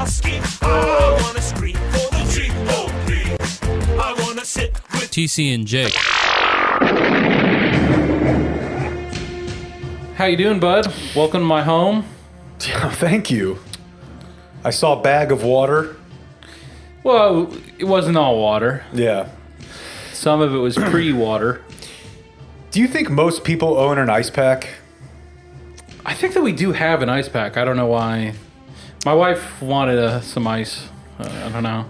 asking. I wanna scream for the G.O.P. I wanna sit with TC and Jake. How you doing, bud? Welcome to my home. Thank you. I saw a bag of water. Well, it wasn't all water. Yeah. Some of it was pre-water. Do you think most people own an ice pack? I think that we do have an ice pack. I don't know why. My wife wanted some ice. I don't know.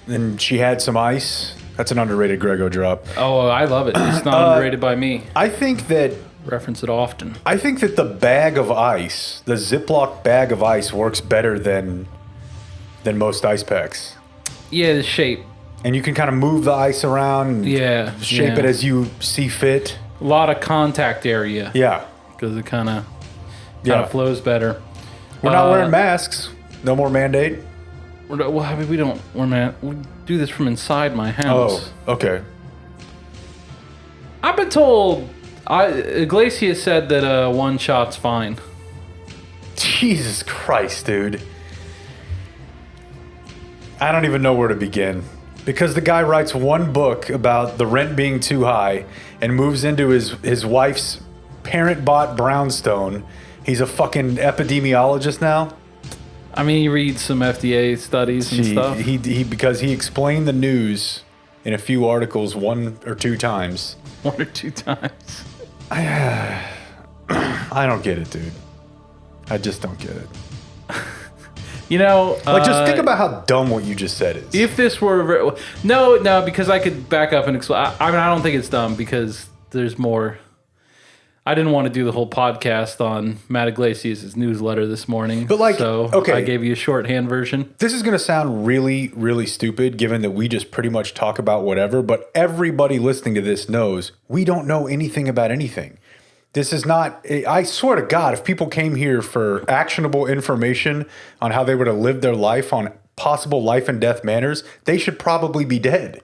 And she had some ice. That's an underrated Grego drop. Oh, I love it. It's not underrated by me. I think that Reference it often. the bag of ice, the Ziploc bag of ice, works better than most ice packs. Yeah, the shape. And you can kind of move the ice around. And shape it as you see fit. A lot of contact area. Yeah. Because it kind of flows better. We're not wearing masks. No more mandate. Well, I mean, we do this from inside my house. Oh, okay. I've been told. Iglesias said that one shot's fine. Jesus Christ, dude. I don't even know where to begin. Because the guy writes one book about the rent being too high and moves into his wife's parent-bought brownstone. He's a fucking epidemiologist now. I mean, he reads some FDA studies and stuff. Because he explained the news in a few articles one or two times. One or two times. I don't get it, dude. I just don't get it. You know, just think about how dumb what you just said is. If this were no, because I could back up and explain. I mean, I don't think it's dumb because there's more. I didn't want to do the whole podcast on Matt Iglesias' newsletter this morning, but I gave you a shorthand version. This is going to sound really, really stupid, given that we just pretty much talk about whatever. But everybody listening to this knows we don't know anything about anything. This is not, I swear to God, if people came here for actionable information on how they were to live their life on possible life and death manners, they should probably be dead.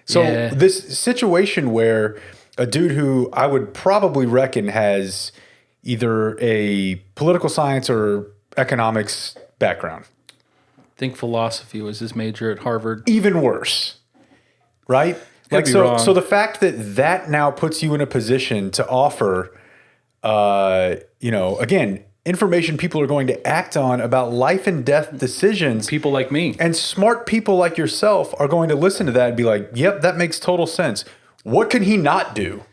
So this situation where a dude who I would probably reckon has either a political science or economics background. I think philosophy was his major at Harvard. Even worse, right? So the fact that now puts you in a position to offer, again, information people are going to act on about life and death decisions. People like me. And smart people like yourself are going to listen to that and be like, yep, that makes total sense. What can he not do?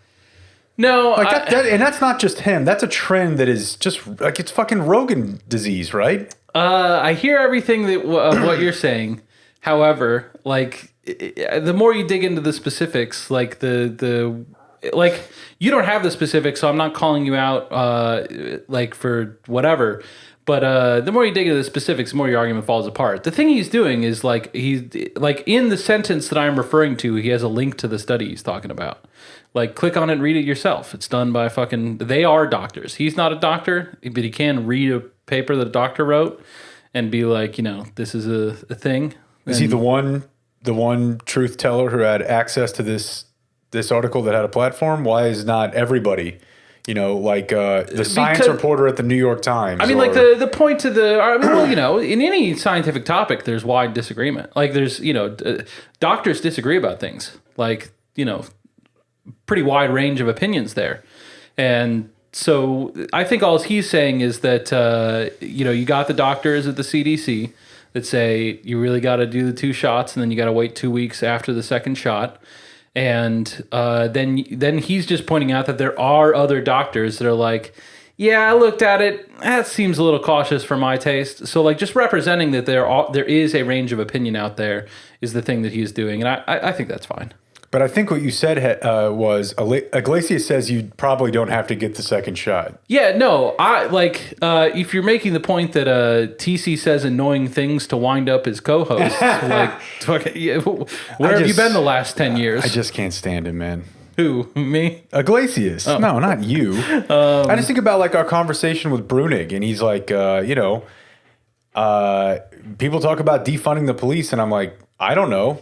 No. And that's not just him. That's a trend that is just like, it's fucking Rogan disease, right? I hear everything of what you're saying. However, the more you dig into the specifics, you don't have the specifics, so I'm not calling you out for whatever. But the more you dig into the specifics, the more your argument falls apart. The thing he's doing is he's in the sentence that I'm referring to, he has a link to the study he's talking about. Click on it and read it yourself. It's done by they are doctors. He's not a doctor, but he can read a paper that a doctor wrote and be like, this is a thing. Is he the one truth teller who had access to this article that had a platform? Why is not everybody, the science reporter at the New York Times? I mean, the point to in any scientific topic, there's wide disagreement. There's, doctors disagree about things. Pretty wide range of opinions there. And so I think all he's saying is that, you got the doctors at the CDC that say you really got to do the 2 shots and then you got to wait 2 weeks after the second shot. And then he's just pointing out that there are other doctors that are like, yeah, I looked at it. That seems a little cautious for my taste. So just representing that there is a range of opinion out there is the thing that he's doing. And I think that's fine. But I think what you said was Iglesias says you probably don't have to get the second shot. Yeah, no. If you're making the point that TC says annoying things to wind up his co-host, where have you been the last 10 years? I just can't stand him, man. Who? Me? Iglesias. Oh. No, not you. I just think about our conversation with Brunig, and he's like, people talk about defunding the police, and I'm like, I don't know.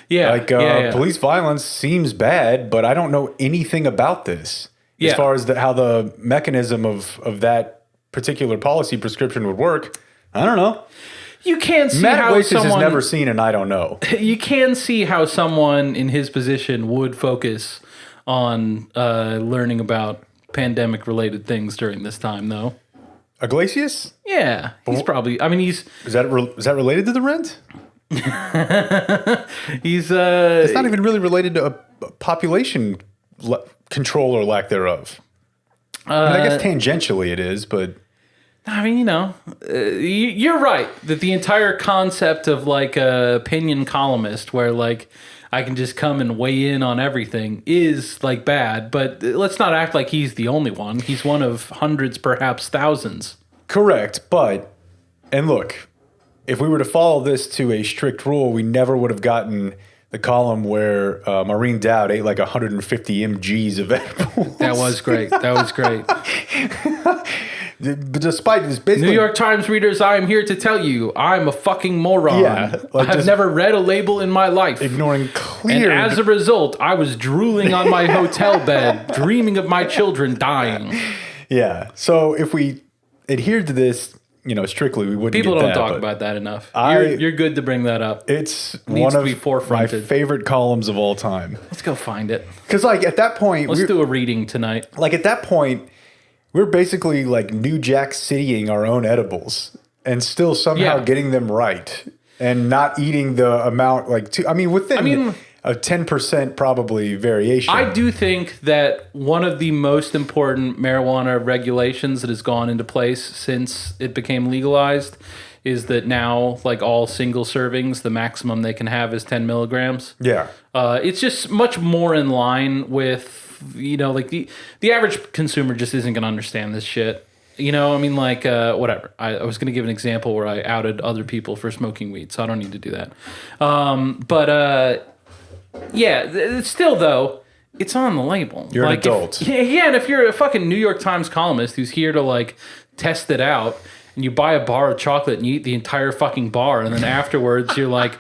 Yeah. Police violence seems bad, but I don't know anything about this. As far as how the mechanism of that particular policy prescription would work, I don't know. You can see Matt how Iglesias has someone never seen an I don't know. you can see how someone in his position would focus on learning about pandemic related things during this time, though. Iglesias? Yeah, he's probably. I mean, Is that related to the rent? he's. It's not even really related to a population control or lack thereof. I guess tangentially it is, but I mean, you're right that the entire concept of like a opinion columnist, where like I can just come and weigh in on everything, is like bad. But let's not act like he's the only one. He's one of hundreds, perhaps thousands. correct. And look, if we were to follow this to a strict rule, we never would have gotten the column where Maureen Dowd ate like 150 mgs of edibles. That was great. That was great. But despite this, basically, New York Times readers, I am here to tell you, I'm a fucking moron. Yeah, like I have just never read a label in my life. ignoring clear. And as a result, I was drooling on my hotel bed, dreaming of my children dying. Yeah. So if we adhered to this, strictly, we wouldn't. People get don't that, talk but about that enough. I- You're good to bring that up. It's needs one to of be my forefronted. favorite columns of all time. Let's go find it. Because at that point, Let's do a reading tonight. at that point, we're basically like New Jack Citying our own edibles and still somehow Yeah. getting them right and not eating the amount within a 10% probably variation. I do think that one of the most important marijuana regulations that has gone into place since it became legalized is that now, like all single servings, the maximum they can have is 10 milligrams. Yeah. It's just much more in line with, like the average consumer just isn't going to understand this shit. Whatever. I was going to give an example where I outed other people for smoking weed, so I don't need to do that. Still though, it's on the label. You're an adult. And if you're a fucking New York Times columnist who's here to like test it out, and you buy a bar of chocolate and you eat the entire fucking bar, and then afterwards you're like,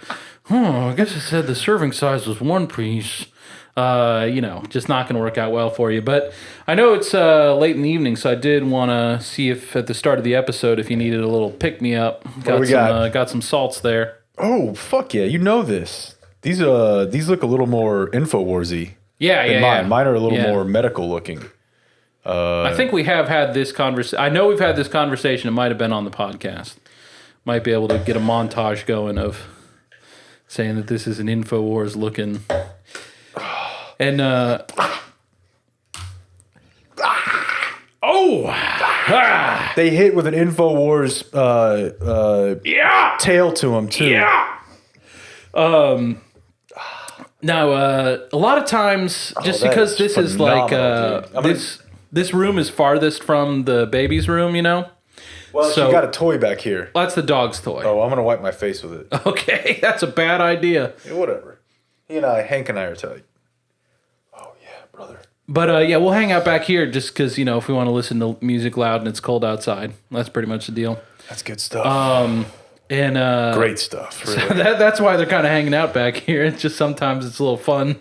I guess it said the serving size was one piece. Just not going to work out well for you. But I know it's late in the evening, so I did want to see if at the start of the episode, if you needed a little pick-me-up. Got some salts there. Oh, fuck yeah. You know this. These look a little more InfoWarsy. Yeah, than yeah, mine. yeah. Mine are a little Yeah. more medical looking. I think we have had this conversation. I know we've had this conversation. It might have been on the podcast. Might be able to get a montage going of saying that this is an InfoWars looking. And They hit with an InfoWars tail to them too. Now, a lot of times, just that because is this is like phenomenal, dude. this room is farthest from the baby's room, Well, So- she got a toy back here. That's the dog's toy. Oh, I'm gonna wipe my face with it. Okay, that's a bad idea. Yeah, whatever. Hank and I are tight. Oh yeah, brother. But we'll hang out back here just because if we want to listen to music loud and it's cold outside, that's pretty much the deal. That's good stuff. And Great stuff. Really. that's why they're kind of hanging out back here. It's just sometimes it's a little fun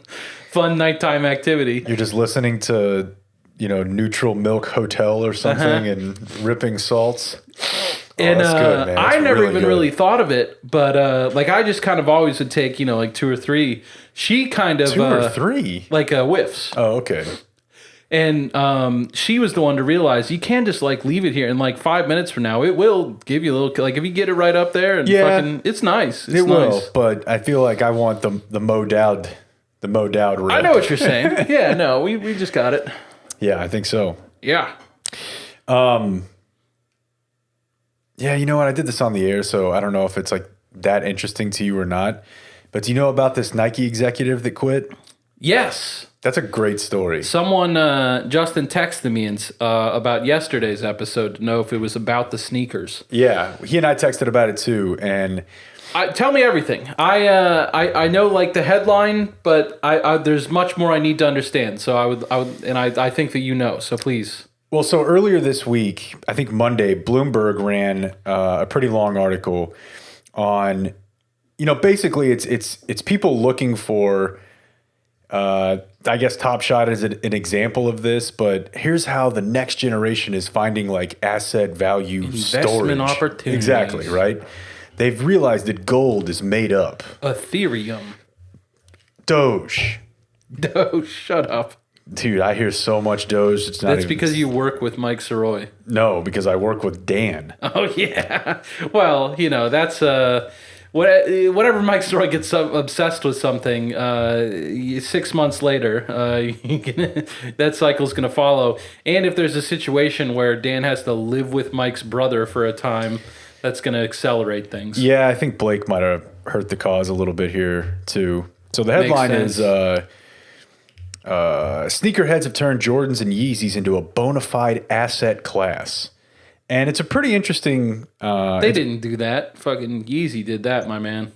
nighttime activity. You're just listening to, Neutral Milk Hotel or something and ripping salts. And that's good, man. I That's never really even good. really thought of it, but I just kind of always would take like 2 or 3. She kind of 2 or 3. like whiffs. Oh, okay. And she was the one to realize you can just like leave it here, and like 5 minutes from now, it will give you a little like if you get it right up there and fucking, it's nice. It's It will, nice. but I feel like I want the Mo Dowd rip. I know what you're saying. Yeah, no, we just got it. Yeah, I think so. Yeah. Yeah, you know what? I did this on the air, so I don't know if it's like that interesting to you or not. But do you know about this Nike executive that quit? Yes. That's a great story. Someone, Justin texted me about yesterday's episode to know if it was about the sneakers. Yeah, he and I texted about it too, and Tell me everything. I know like the headline, but there's much more I need to understand. So I think that so please. well, so earlier this week, I think Monday, Bloomberg ran a pretty long article on, basically it's people looking for, I guess Top Shot is an example of this, but here's how the next generation is finding like asset value Investment storage. opportunities. Exactly, right? They've realized that gold is made up. Ethereum. Doge. No, shut up. Dude, I hear so much Doge. It's not That's even, because you work with Mike Soroy. No, because I work with Dan. Oh, yeah. Well, that's whatever Mike Soroy gets obsessed with something, 6 months later, that cycle's going to follow. And if there's a situation where Dan has to live with Mike's brother for a time, that's going to accelerate things. Yeah, I think Blake might have hurt the cause a little bit here, too. So the headline is... sneakerheads have turned Jordans and Yeezys into a bona fide asset class. And it's a pretty interesting... they didn't do that. Fucking Yeezy did that, my man.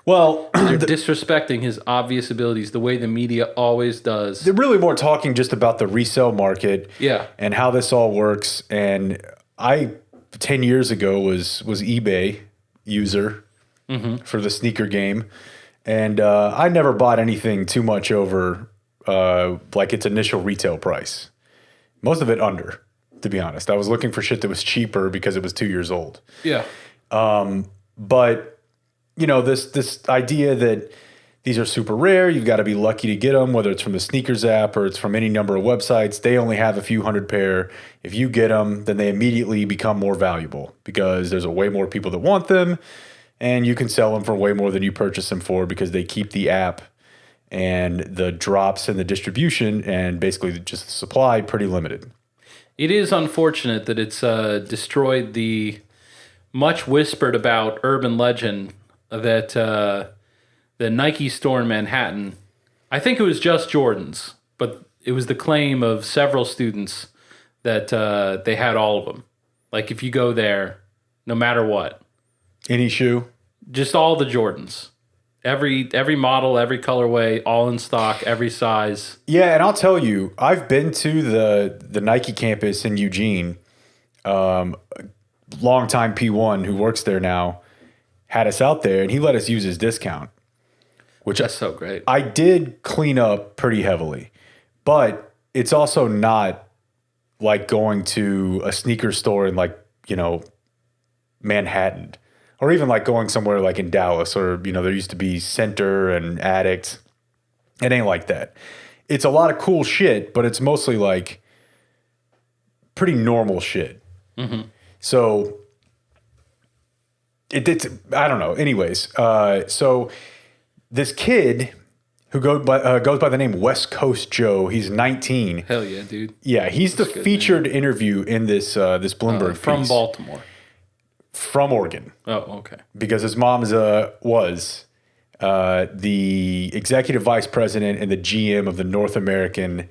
Well... They're disrespecting his obvious abilities the way the media always does. They're really more talking just about the resale market. Yeah. And how this all works. And I, 10 years ago, was eBay user for the sneaker game. And I never bought anything too much over... like its initial retail price. Most of it under, to be honest. I was looking for shit that was cheaper because it was 2 years old. Yeah. But, this idea that these are super rare, you've got to be lucky to get them, whether it's from the sneakers app or it's from any number of websites, they only have a few hundred pair. If you get them, then they immediately become more valuable because there's way more people that want them and you can sell them for way more than you purchased them for because they keep the app and the drops and the distribution and basically just the supply pretty limited. It is unfortunate that it's destroyed the much whispered about urban legend that the Nike store in Manhattan, I think it was just Jordans, but it was the claim of several students that they had all of them. Like if you go there, no matter what. Any shoe? Just all the Jordans. Every model, every colorway, all in stock, every size. Yeah, and I'll tell you, I've been to the Nike campus in Eugene. Longtime P1 who works there now had us out there, and he let us use his discount. Which That's so great. I did clean up pretty heavily. But it's also not like going to a sneaker store in Manhattan. Or even like going somewhere like in Dallas or, there used to be Center and Addict. It ain't like that. It's a lot of cool shit, but it's mostly like pretty normal shit. Mm-hmm. So it's, I don't know. Anyways, so this kid who goes by the name West Coast Joe, he's 19. Hell yeah, dude. Yeah, he's the featured interview in this Bloomberg from piece. Baltimore. From Oregon. Oh, okay. Because his mom was the executive vice president and the GM of the North American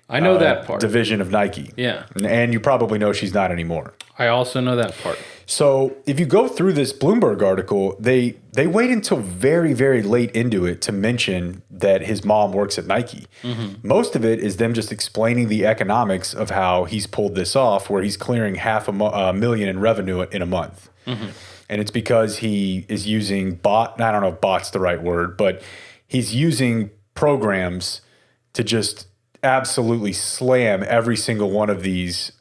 I know that part. division of Nike. Yeah. And you probably know she's not anymore. I also know that part. So if you go through this Bloomberg article, they wait until very, very late into it to mention that his mom works at Nike. Mm-hmm. Most of it is them just explaining the economics of how he's pulled this off, where he's clearing $500,000 in revenue in a month. Mm-hmm. And it's because he is using I don't know if bot's the right word, but he's using programs to just absolutely slam every single one of these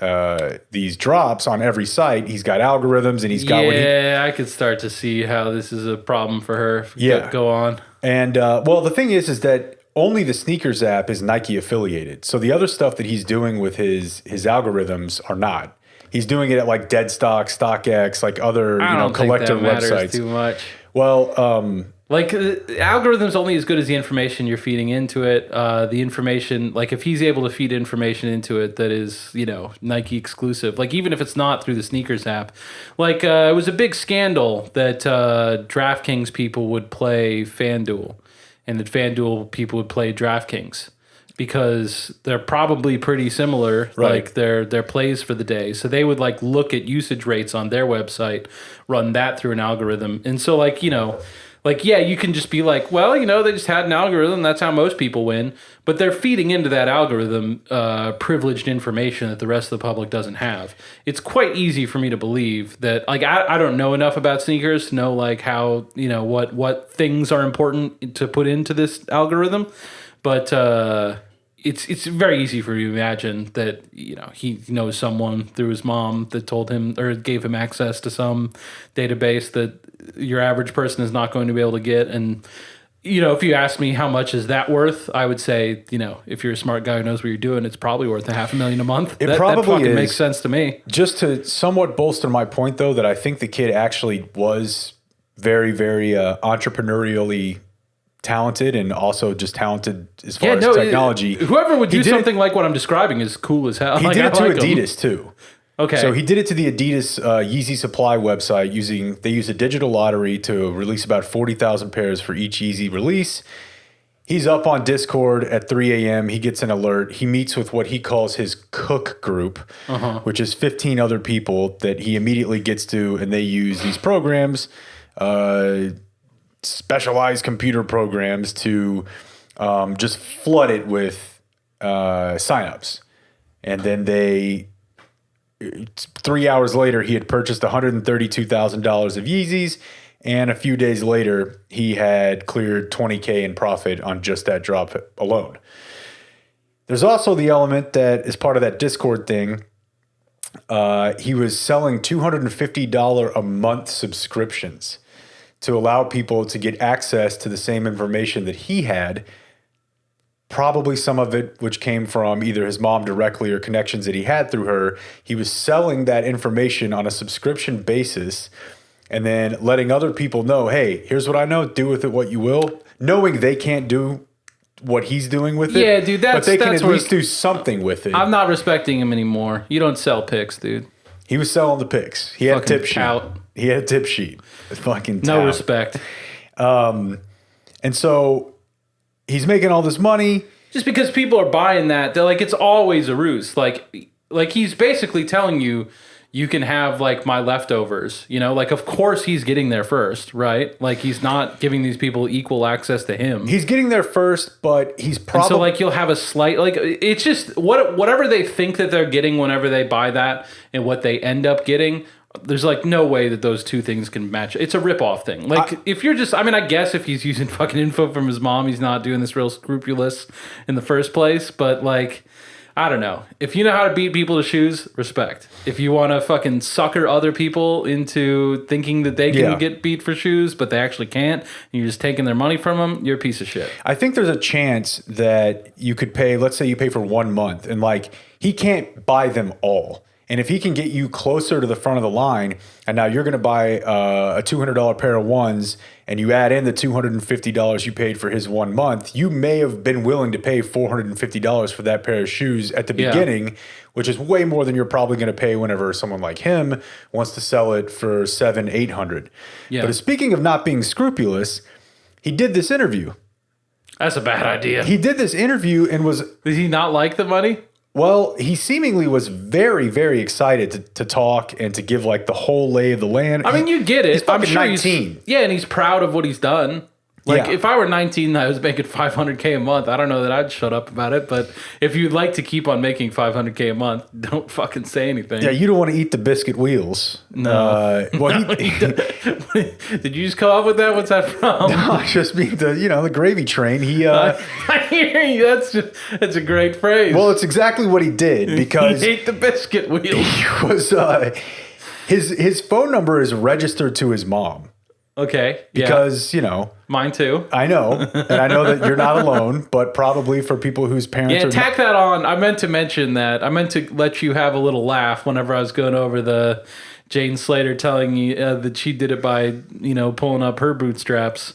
drops on every site. He's got algorithms and he's got I could start to see how this is a problem for her. Yeah. Go on. And well, the thing is that only the sneakers app is Nike affiliated. So the other stuff that he's doing with his algorithms are not. He's doing it at like Deadstock, StockX, like other collector websites. Too much. Well, the algorithm's only as good as the information you're feeding into it. The information, like if he's able to feed information into it that is, Nike exclusive, like even if it's not through the sneakers app, like it was a big scandal that DraftKings people would play FanDuel and that FanDuel people would play DraftKings. Because they're probably pretty similar, right. like their plays for the day. So they would like look at usage rates on their website, run that through an algorithm. And so you can just be like, well, they just had an algorithm. That's how most people win. But they're feeding into that algorithm privileged information that the rest of the public doesn't have. It's quite easy for me to believe that, like, I don't know enough about sneakers to know like how, what things are important to put into this algorithm. But it's very easy for you to imagine that he knows someone through his mom that told him or gave him access to some database that your average person is not going to be able to get. And, you know, if you ask me how much is that worth, I would say, you know, if you're a smart guy who knows what you're doing, it's probably worth $500,000 a month. It that probably fucking is. makes sense to me. Just to somewhat bolster my point, though, that I think the kid actually was very, very entrepreneurially talented and also just talented as far as technology. Whoever would do something like what I'm describing is cool as hell. He did it to Adidas, too. Okay. So he did it to the Adidas Yeezy Supply website they use a digital lottery to release about 40,000 pairs for each Yeezy release. He's up on Discord at 3 a.m. He gets an alert. He meets with what he calls his cook group, which is 15 other people that he immediately gets to, and they use these programs, specialized computer programs to just flood it with signups. And then 3 hours later, he had purchased $132,000 of Yeezys, and a few days later, he had cleared $20K in profit on just that drop alone. There's also the element that, as part of that Discord thing, he was selling $250 a month subscriptions to allow people to get access to the same information that he had. Probably some of it which came from either his mom directly or connections that he had through her. He was selling that information on a subscription basis and then letting other people know, hey, here's what I know, do with it what you will, knowing they can't do what he's doing with it. Yeah, dude, but they can at least do something with it. I'm not respecting him anymore. You don't sell picks, dude. He was selling the picks. He had a Fucking tip sheet. tout. He had a tip sheet. Fucking tout. No respect. And so he's making all this money. Just because people are buying that, they're like, it's always a ruse. Like he's basically telling you, you can have like my leftovers, you know, like, of course he's getting there first, right? Like he's not giving these people equal access to him. He's getting there first, but he's probably... So like you'll have a slight, like it's just whatever they think that they're getting whenever they buy that and what they end up getting, there's like no way that those two things can match. It's a ripoff thing. Like if you're just, I mean, I guess if he's using fucking info from his mom, he's not doing this real scrupulous in the first place. But like, I don't know. If you know how to beat people to shoes, respect. If you want to fucking sucker other people into thinking that they can get beat for shoes, but they actually can't, and you're just taking their money from them, you're a piece of shit. I think there's a chance that you could pay, let's say you pay for 1 month, and like he can't buy them all. And if he can get you closer to the front of the line, and now you're going to buy a $200 pair of ones, and you add in the $250 you paid for his 1 month, you may have been willing to pay $450 for that pair of shoes at the beginning, which is way more than you're probably going to pay whenever someone like him wants to sell it for $700-800. Yeah. But speaking of not being scrupulous, he did this interview. That's a bad idea. He did this interview and was... Did he not like the money? Well, he seemingly was very, very excited to talk and to give like the whole lay of the land. I mean, you get it. He's fucking I'm sure 19. Yeah, and he's proud of what he's done. Like, Yeah. if I were 19 and I was making $500K a month, I don't know that I'd shut up about it. But if you'd like to keep on making $500K a month, don't fucking say anything. Yeah, you don't want to eat the biscuit wheels. No. Well, Did you just come up with that? What's that from? I just mean the gravy train. He I hear you. That's a great phrase. well, it's exactly what he did because he ate the biscuit wheel. he was his phone number is registered to his mom Okay. Yeah. because Mine too. I know, and I know that you're not alone, but probably for people whose parents Yeah, are tack that on. I meant to mention that. I meant to let you have a little laugh whenever I was going over the Jane Slater telling you that she did it by, pulling up her bootstraps.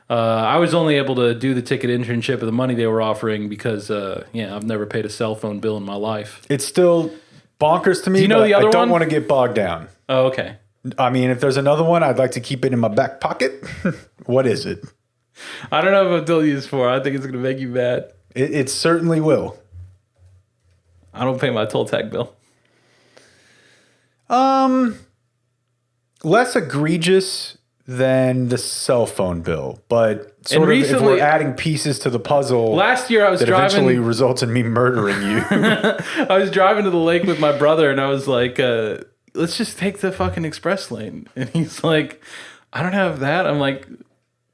I was only able to do the ticket internship of the money they were offering because, I've never paid a cell phone bill in my life. It's still bonkers to me. Do you know the other I don't one? want to get bogged down. Oh, okay. I mean, if there's another one, I'd like to keep it in my back pocket. What is it? I don't know if I've told you this before. I think it's going to make you mad. It certainly will. I don't pay my toll tag bill. Less egregious than the cell phone bill, but sort of if recently- we're adding pieces to the puzzle. Last year I was that eventually driving. results in me murdering you. I was driving to the lake with my brother, and I was like, "Let's just take the fucking express lane." And he's like, "I don't have that." I'm like,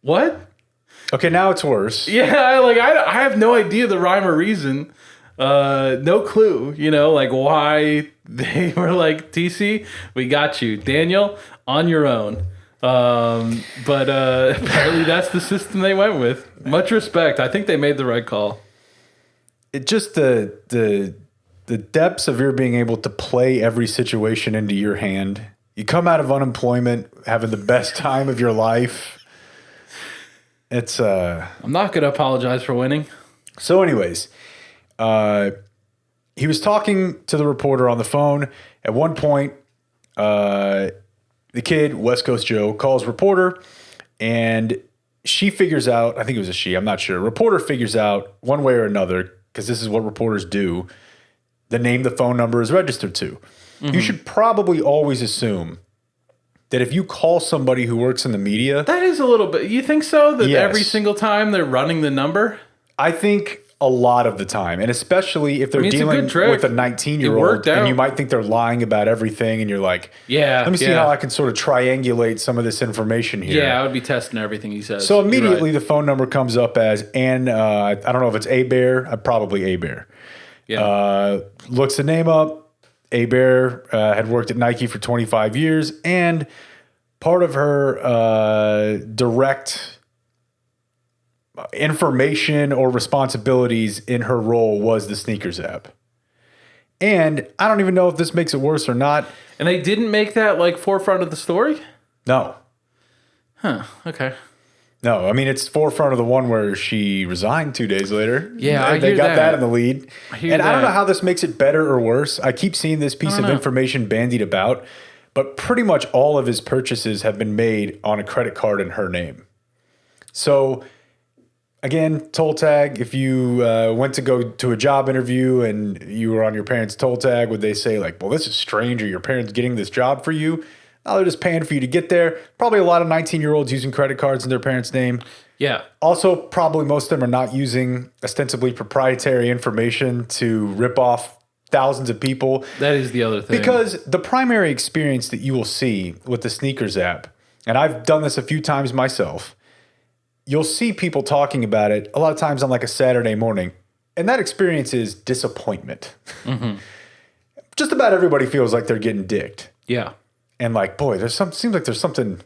"What?" Okay, now it's worse. Yeah, I have no idea the rhyme or reason. No clue, like why they were like, TC, we got you. Daniel, on your own. But apparently that's the system they went with. Much respect. I think they made the right call. It just the depths of your being able to play every situation into your hand. You come out of unemployment having the best time of your life. It's I'm not going to apologize for winning. So anyways, he was talking to the reporter on the phone. At one point, the kid, West Coast Joe, calls reporter, and she figures out, I think it was a she, I'm not sure. Reporter figures out one way or another, because this is what reporters do, the name the phone number is registered to. You should probably always assume that if you call somebody who works in the media... That is a little bit... You think so? That Yes. every single time they're running the number? I think a lot of the time, and especially if they're it's a dealing good trick. with a It 19-year-old, worked and out. you might think they're lying about everything, and you're like, Yeah. let me see yeah. how I can sort of triangulate some of this information here. Yeah, I would be testing everything he says. So You're immediately right. the phone number comes up as, and I don't know if it's A-Bear, probably A-Bear. Yeah. Looks the name up. A-Bear had worked at Nike for 25 years, and part of her direct information or responsibilities in her role was the sneakers app. And I don't even know if this makes it worse or not. And they didn't make that like forefront of the story? No. Huh. Okay. No, I mean, it's forefront of the one where she resigned 2 days later. Yeah, I they hear got that. that. In the lead. I hear and I don't know that. how this makes it better or worse. I keep seeing this piece of know. information bandied about, but pretty much all of his purchases have been made on a credit card in her name. So, again, toll tag. If you went to go to a job interview and you were on your parents' toll tag, would they say like, well, this is strange, or your parents getting this job for you? No, they're just paying for you to get there. Probably a lot of 19-year-olds using credit cards in their parents' name. Yeah. Also, probably most of them are not using ostensibly proprietary information to rip off thousands of people. That is the other thing. Because the primary experience that you will see with the sneakers app, and I've done this a few times myself, you'll see people talking about it a lot of times on like a Saturday morning, and that experience is disappointment. Just about everybody feels like they're getting dicked. Yeah. And like, boy, seems like there's something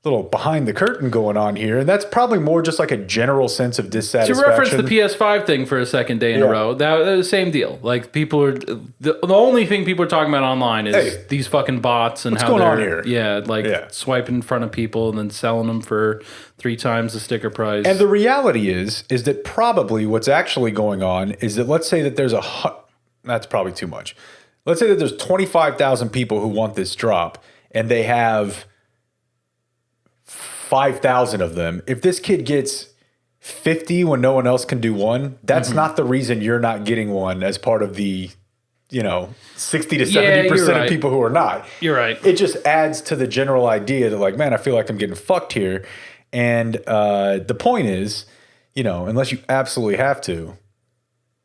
little behind the curtain going on here. And that's probably more just like a general sense of To dissatisfaction. reference the PS5 thing for a second day in a row, that was the same deal. Like people are the only thing people are talking about online is Hey, these fucking bots and how going on they're here? swiping in front of people and then selling them for 3 times the sticker price. And the reality is that probably what's actually going on is that let's say that there's that's probably too much. Let's say that there's 25,000 people who want this drop and they have 5,000 of them. If this kid gets 50 when no one else can do one, that's not the reason you're not getting one as part of the, 60 to 70% right. of people who are not. You're right. It just adds to the general idea that like, man, I feel like I'm getting fucked here. And the point is, unless you absolutely have to,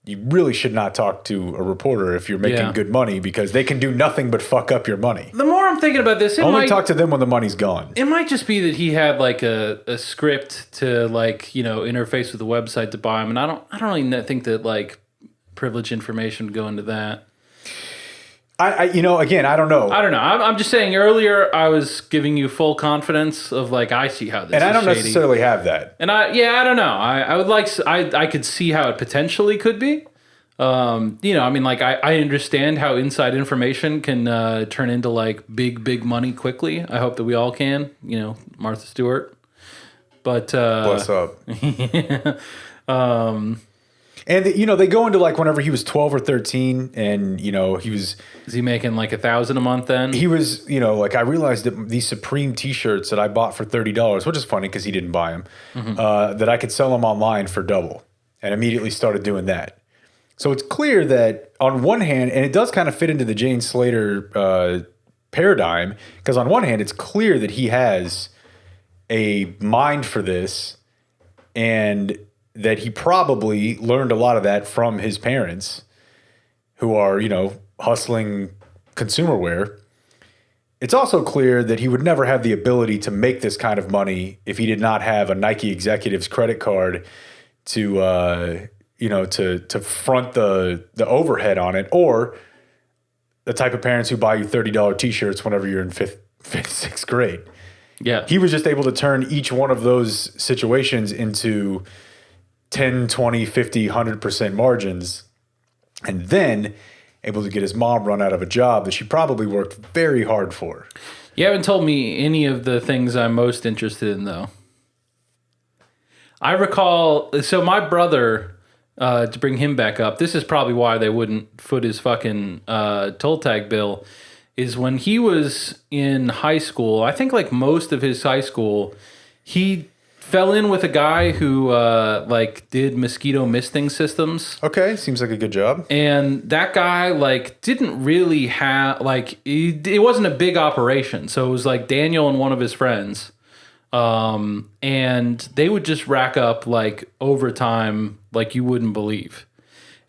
you really should not talk to a reporter if you're making good money, because they can do nothing but fuck up your money. The more I'm thinking about this, Only talk to them when the money's gone. It might just be that he had like a script to like, interface with the website to buy them. And I don't really think that like privileged information would go into that. Again, I don't know. I don't know. I'm just saying earlier I was giving you full confidence of like, I see how this And is I don't shady. necessarily have that. And I don't know. I would like, I could see how it potentially could be. I understand how inside information can turn into like big money quickly. I hope that we all can, Martha Stewart. But Bless up. And they go into like whenever he was 12 or 13, and is he making like $1,000 a month then? he was like, I realized that these Supreme T-shirts that I bought for $30, which is funny because he didn't buy them, that I could sell them online for double, and immediately started doing that. So it's clear that on one hand, and it does kind of fit into the Jane Slater paradigm, because on one hand, it's clear that he has a mind for this, and that he probably learned a lot of that from his parents, who are, hustling consumer wear. It's also clear that he would never have the ability to make this kind of money if he did not have a Nike executive's credit card to front the overhead on it, or the type of parents who buy you $30 T-shirts whenever you're in fifth, sixth grade. Yeah. He was just able to turn each one of those situations into 10, 20, 50, 100% margins, and then able to get his mom run out of a job that she probably worked very hard for. You haven't told me any of the things I'm most interested in, though. I recall, so my brother, to bring him back up, this is probably why they wouldn't foot his fucking toll tag bill, is when he was in high school, I think like most of his high school, he fell in with a guy who like did mosquito misting systems. Okay, seems like a good job. And that guy like didn't really have like it wasn't a big operation. So it was like Daniel and one of his friends. And they would just rack up like overtime like you wouldn't believe.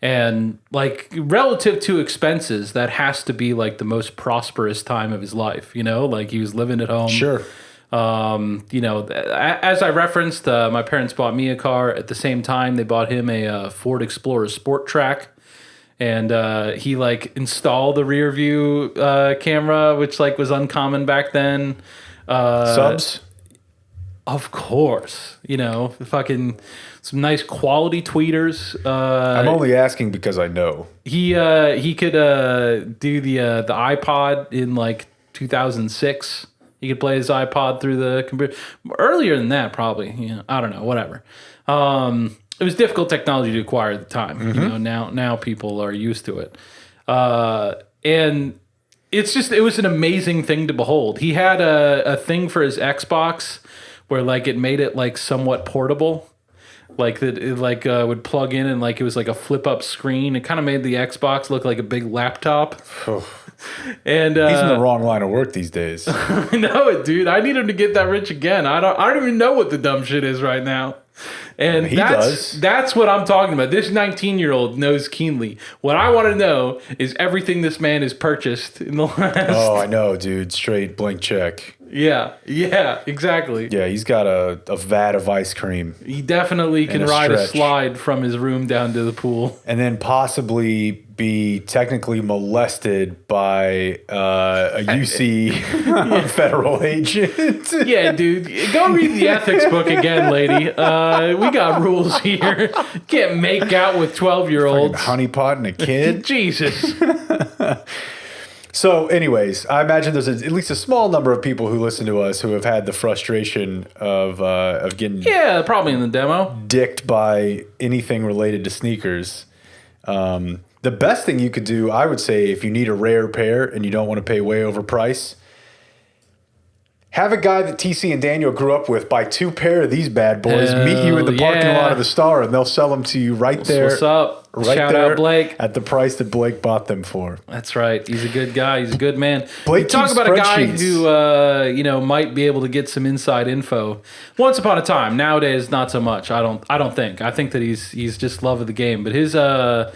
And like relative to expenses, that has to be like the most prosperous time of his life, you know? Like he was living at home. Sure. You know, as I referenced, my parents bought me a car. At the same time, they bought him a Ford Explorer Sport Track. And he like installed the rear view camera, which like was uncommon back then. Subs? Of course. You know, fucking some nice quality tweeters. I'm only asking because I know. He could do the iPod in like 2006. He could play his iPod through the computer. Earlier than that, probably. You know, I don't know. Whatever. It was difficult technology to acquire at the time. Mm-hmm. You know, now people are used to it. And it was an amazing thing to behold. He had a thing for his Xbox where like it made it like somewhat portable. Like that, it like would plug in and like it was like a flip up screen. It kind of made the Xbox look like a big laptop. And he's in the wrong line of work these days. I know it, dude. I need him to get that rich again. I don't even know what the dumb shit is right now. And that's what I'm talking about. This 19-year-old knows keenly. What I want to know is everything this man has purchased in the last. Oh, I know, dude. Straight blank check. Yeah, exactly. Yeah, he's got a vat of ice cream. He definitely can ride a slide from his room down to the pool. And then possibly be technically molested by a UC federal agent. Yeah, dude. Go read the ethics book again, lady. We got rules here. You can't make out with 12-year-olds. Honeypot and a kid. Jesus. So anyways, I imagine there's at least a small number of people who listen to us who have had the frustration of getting probably in the demo dicked by anything related to sneakers. The best thing you could do, I would say, if you need a rare pair and you don't want to pay way over price, have a guy that TC and Daniel grew up with buy 2 pair of these bad boys, meet you in the parking lot of the Star, and they'll sell them to you right there. What's up? Right Shout there out Blake. at the price that Blake bought them for. That's right. He's a good guy. He's a good man. Blake you talk keeps about a guy spreadsheets. who might be able to get some inside info. Once upon a time. Nowadays, not so much. I don't think. I think that he's just love of the game. But his dad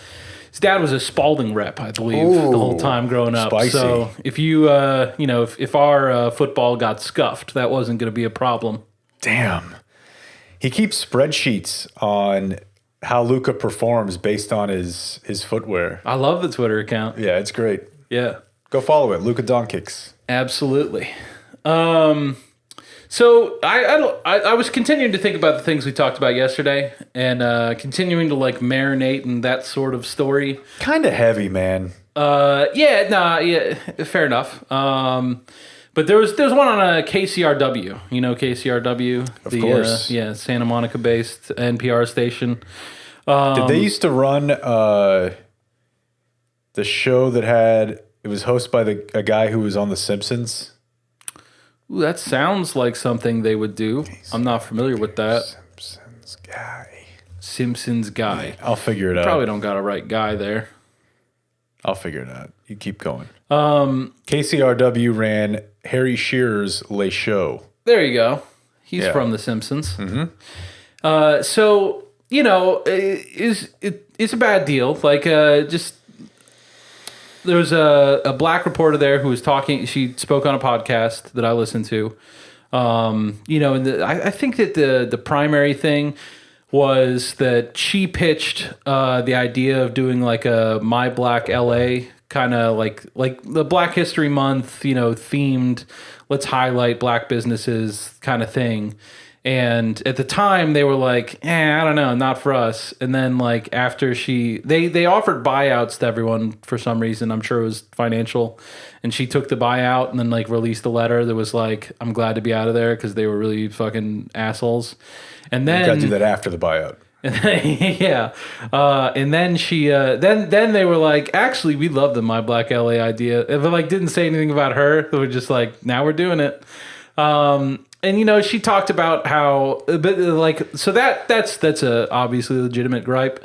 was a Spalding rep, I believe, the whole time growing up. Spicy. So if you if our football got scuffed, that wasn't going to be a problem. Damn. He keeps spreadsheets on how Luka performs based on his footwear. I love the Twitter account. Yeah, it's great. Yeah. Go follow it. Luka Doncic. Absolutely. So I was continuing to think about the things we talked about yesterday and continuing to like marinate in that sort of story. Kind of heavy, man. Fair enough. But there was one on KCRW. You know KCRW? Of course. Santa Monica based NPR station. Did they used to run the show that it was hosted by a guy who was on The Simpsons? Ooh, that sounds like something they would do. I'm not familiar with that. Simpsons guy. I'll figure it out. Probably don't got a right guy there. I'll figure it out. You keep going. KCRW ran Harry Shearer's Les Show. There you go. He's from The Simpsons. Mm-hmm. So, it's a bad deal. Like, there was a black reporter there who was talking. She spoke on a podcast that I listened to. And I think that the primary thing was that she pitched the idea of doing like a My Black LA kind of like the Black History Month, themed, let's highlight black businesses kind of thing. And at the time they were like, I don't know, not for us. And then like after they offered buyouts to everyone for some reason. I'm sure it was financial. And she took the buyout and then like released a letter that was like, I'm glad to be out of there because they were really fucking assholes. And then You got to do that after the buyout. yeah. And then she then they were like, actually we love the My Black LA idea. But like didn't say anything about her. They were just like, now we're doing it. And she talked about how, but like, so that's a obviously legitimate gripe.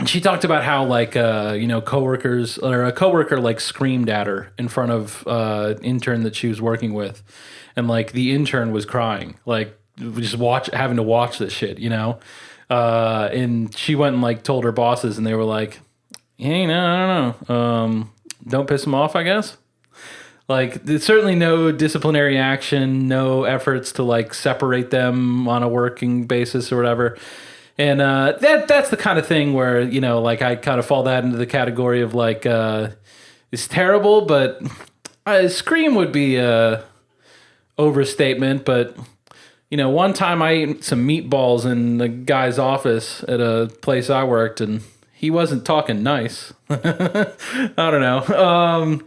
She talked about how like coworkers or a coworker like screamed at her in front of intern that she was working with, and like the intern was crying, like just having to watch this shit, and she went and like told her bosses, and they were like, hey, no, I don't know, don't piss them off, I guess. Like, there's certainly no disciplinary action, no efforts to like separate them on a working basis or whatever. And that's the kind of thing where, like I kind of fall that into the category of like, it's terrible, but scream would be a overstatement. But, one time I ate some meatballs in the guy's office at a place I worked, and he wasn't talking nice. I don't know.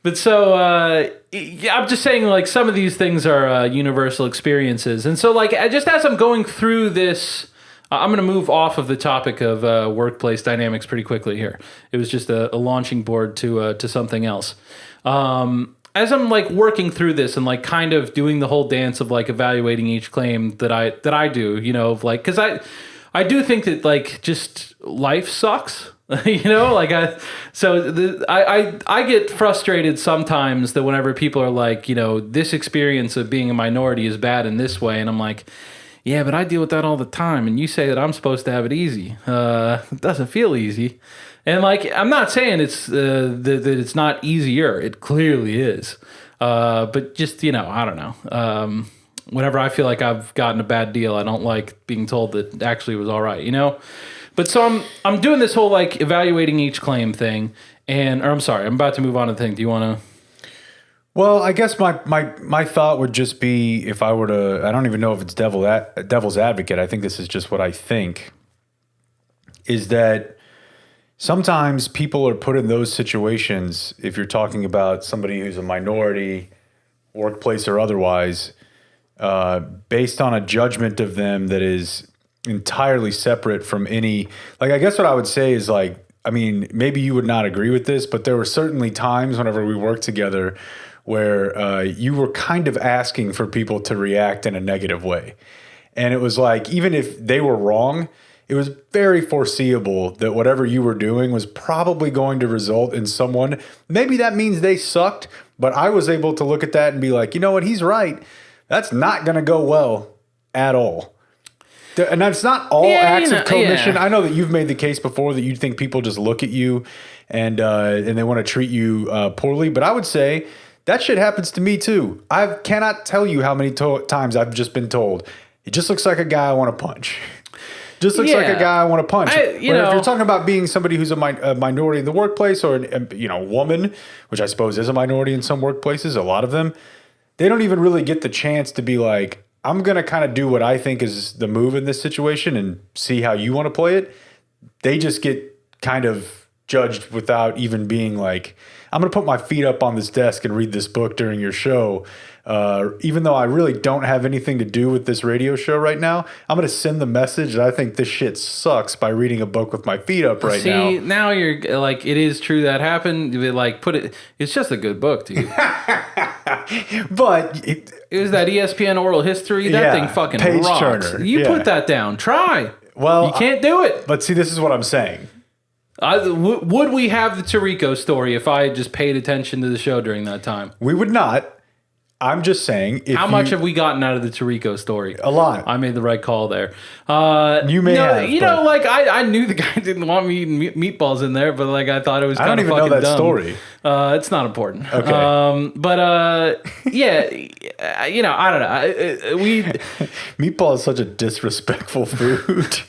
But so, I'm just saying, like, some of these things are universal experiences. And so, like, just as I'm going through this, I'm going to move off of the topic of workplace dynamics pretty quickly here. It was just a launching board to something else. As I'm, like, working through this and, like, kind of doing the whole dance of, like, evaluating each claim that I do, of, like, because I do think that, like, just life sucks. I get frustrated sometimes that whenever people are like, this experience of being a minority is bad in this way, and I'm like, yeah, but I deal with that all the time, and you say that I'm supposed to have it easy. It doesn't feel easy, and like I'm not saying it's that it's not easier. It clearly is, but just I don't know. Whenever I feel like I've gotten a bad deal, I don't like being told that actually it was all right. But so I'm doing this whole like evaluating each claim thing, I'm sorry, I'm about to move on to the thing. Do you want to? Well, I guess my thought would just be if I were to, I don't even know if it's devil's advocate. I think this is just what I think, is that sometimes people are put in those situations, if you're talking about somebody who's a minority, workplace or otherwise, based on a judgment of them that is entirely separate from any, like, I guess what I would say is like, I mean, maybe you would not agree with this, but there were certainly times whenever we worked together where you were kind of asking for people to react in a negative way. And it was like, even if they were wrong, it was very foreseeable that whatever you were doing was probably going to result in someone, maybe that means they sucked, but I was able to look at that and be like, you know what, he's right. That's not going to go well at all. And that's not all acts of commission. Yeah. I know that you've made the case before that you think people just look at you and they want to treat you poorly. But I would say that shit happens to me too. I cannot tell you how many times I've just been told, it just looks like a guy I want to punch. Just looks like a guy I want to punch. If you're talking about being somebody who's a minority in the workplace, or a woman, which I suppose is a minority in some workplaces, a lot of them, they don't even really get the chance to be like, I'm going to kind of do what I think is the move in this situation and see how you want to play it. They just get kind of judged without even being like, I'm going to put my feet up on this desk and read this book during your show. Even though I really don't have anything to do with this radio show right now, I'm going to send the message that I think this shit sucks by reading a book with my feet up right now. See, now you're like, it is true that happened. Like, it's just a good book, dude. But it was that ESPN oral history. That thing fucking Page rocks. Turner. You put that down. Try. Well, you can't do it. But see, this is what I'm saying. Would we have the Tirico story if I had just paid attention to the show during that time? We would not. I'm just saying. How much have we gotten out of the Tirico story? A lot. I made the right call there. You may have. Like I knew the guy didn't want me eating meatballs in there, but like I thought it was kind of fucking dumb. I don't even know that story. It's not important. Okay. Yeah, I don't know. Meatball is such a disrespectful food.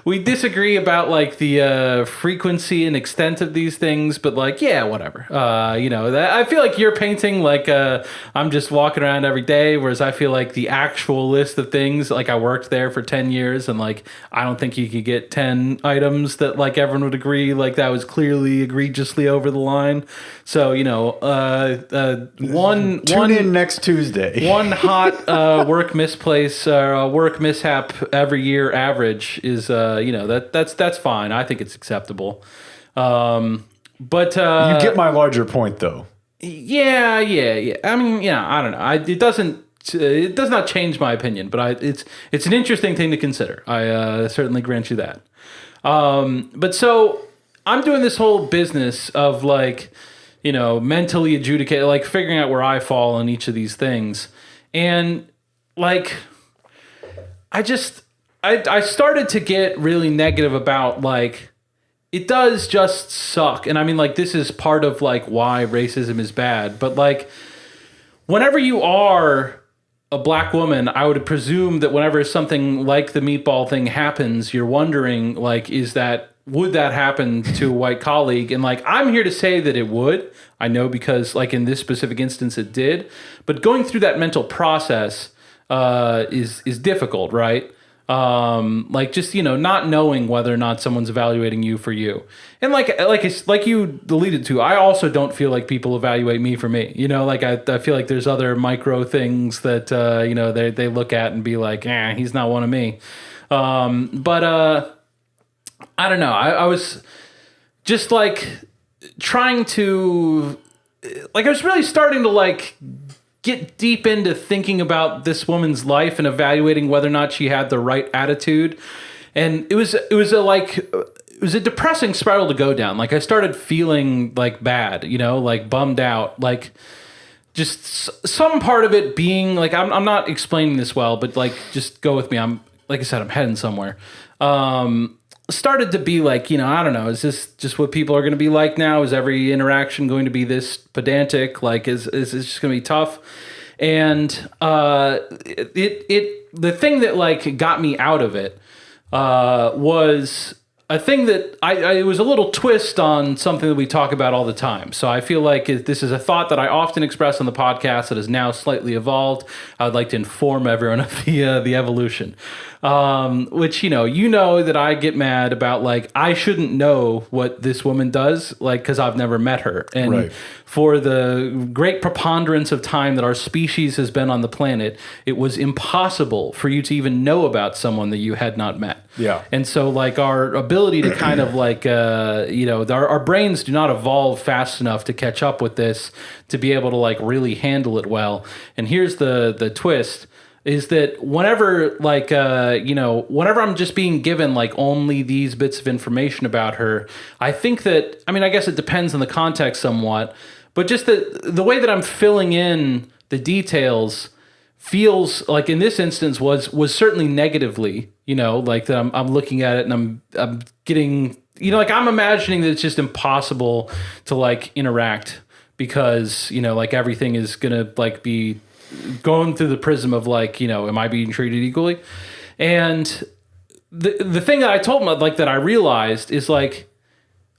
We disagree about like the frequency and extent of these things, but like, yeah, whatever. I feel like you're painting like I'm just walking around every day, whereas I feel like the actual list of things, like I worked there for 10 years, and like I don't think you could get 10 items that like everyone would agree like that was clearly egregiously over the line. So Tune in next Tuesday. one hot work misplace work mishap every year average is that's fine. I think it's acceptable. But You get my larger point, though. yeah. I mean, yeah, I don't know. It does not change my opinion, but it's an interesting thing to consider. I certainly grant you that. But so I'm doing this whole business of like, mentally adjudicate, like figuring out where I fall in each of these things. And like, I started to get really negative about like, it does just suck. And I mean, like, this is part of like why racism is bad, but like, whenever you are a black woman, I would presume that whenever something like the meatball thing happens, you're wondering like, would that happen to a white colleague? And like, I'm here to say that it would. I know because like in this specific instance it did, but going through that mental process is difficult, right? Like just, not knowing whether or not someone's evaluating you for you. And like you alluded to, I also don't feel like people evaluate me for me. Like I feel like there's other micro things that, they look at and be like, he's not one of me. I don't know. I was just like trying to, like, I was really starting to like get deep into thinking about this woman's life and evaluating whether or not she had the right attitude. And it was a depressing spiral to go down. Like I started feeling like bad, like bummed out, like just some part of it being like, I'm not explaining this well, but like, just go with me. Like I said, I'm heading somewhere. Started to be like, I don't know, is this just what people are going to be like now? Is every interaction going to be this pedantic? Like, is it just going to be tough? And the thing that like got me out of it was a thing that it was a little twist on something that we talk about all the time. So I feel like this is a thought that I often express on the podcast that has now slightly evolved. I would like to inform everyone of the evolution. Which, that I get mad about, like, I shouldn't know what this woman does, like, because I've never met her. And Right. For the great preponderance of time that our species has been on the planet, it was impossible for you to even know about someone that you had not met. Yeah. And so, like, our ability to kind of, like, our brains do not evolve fast enough to catch up with this, to be able to, like, really handle it well. And here's the twist. Is that whenever, like, whenever I'm just being given, like, only these bits of information about her, I think that, I mean, I guess it depends on the context somewhat, but just the way that I'm filling in the details feels like, in this instance, was certainly negatively, like that I'm looking at it and I'm getting, like, I'm imagining that it's just impossible to, like, interact because, like, everything is gonna, like, be going through the prism of, like, am I being treated equally? And the thing that I told him, like, that I realized is, like,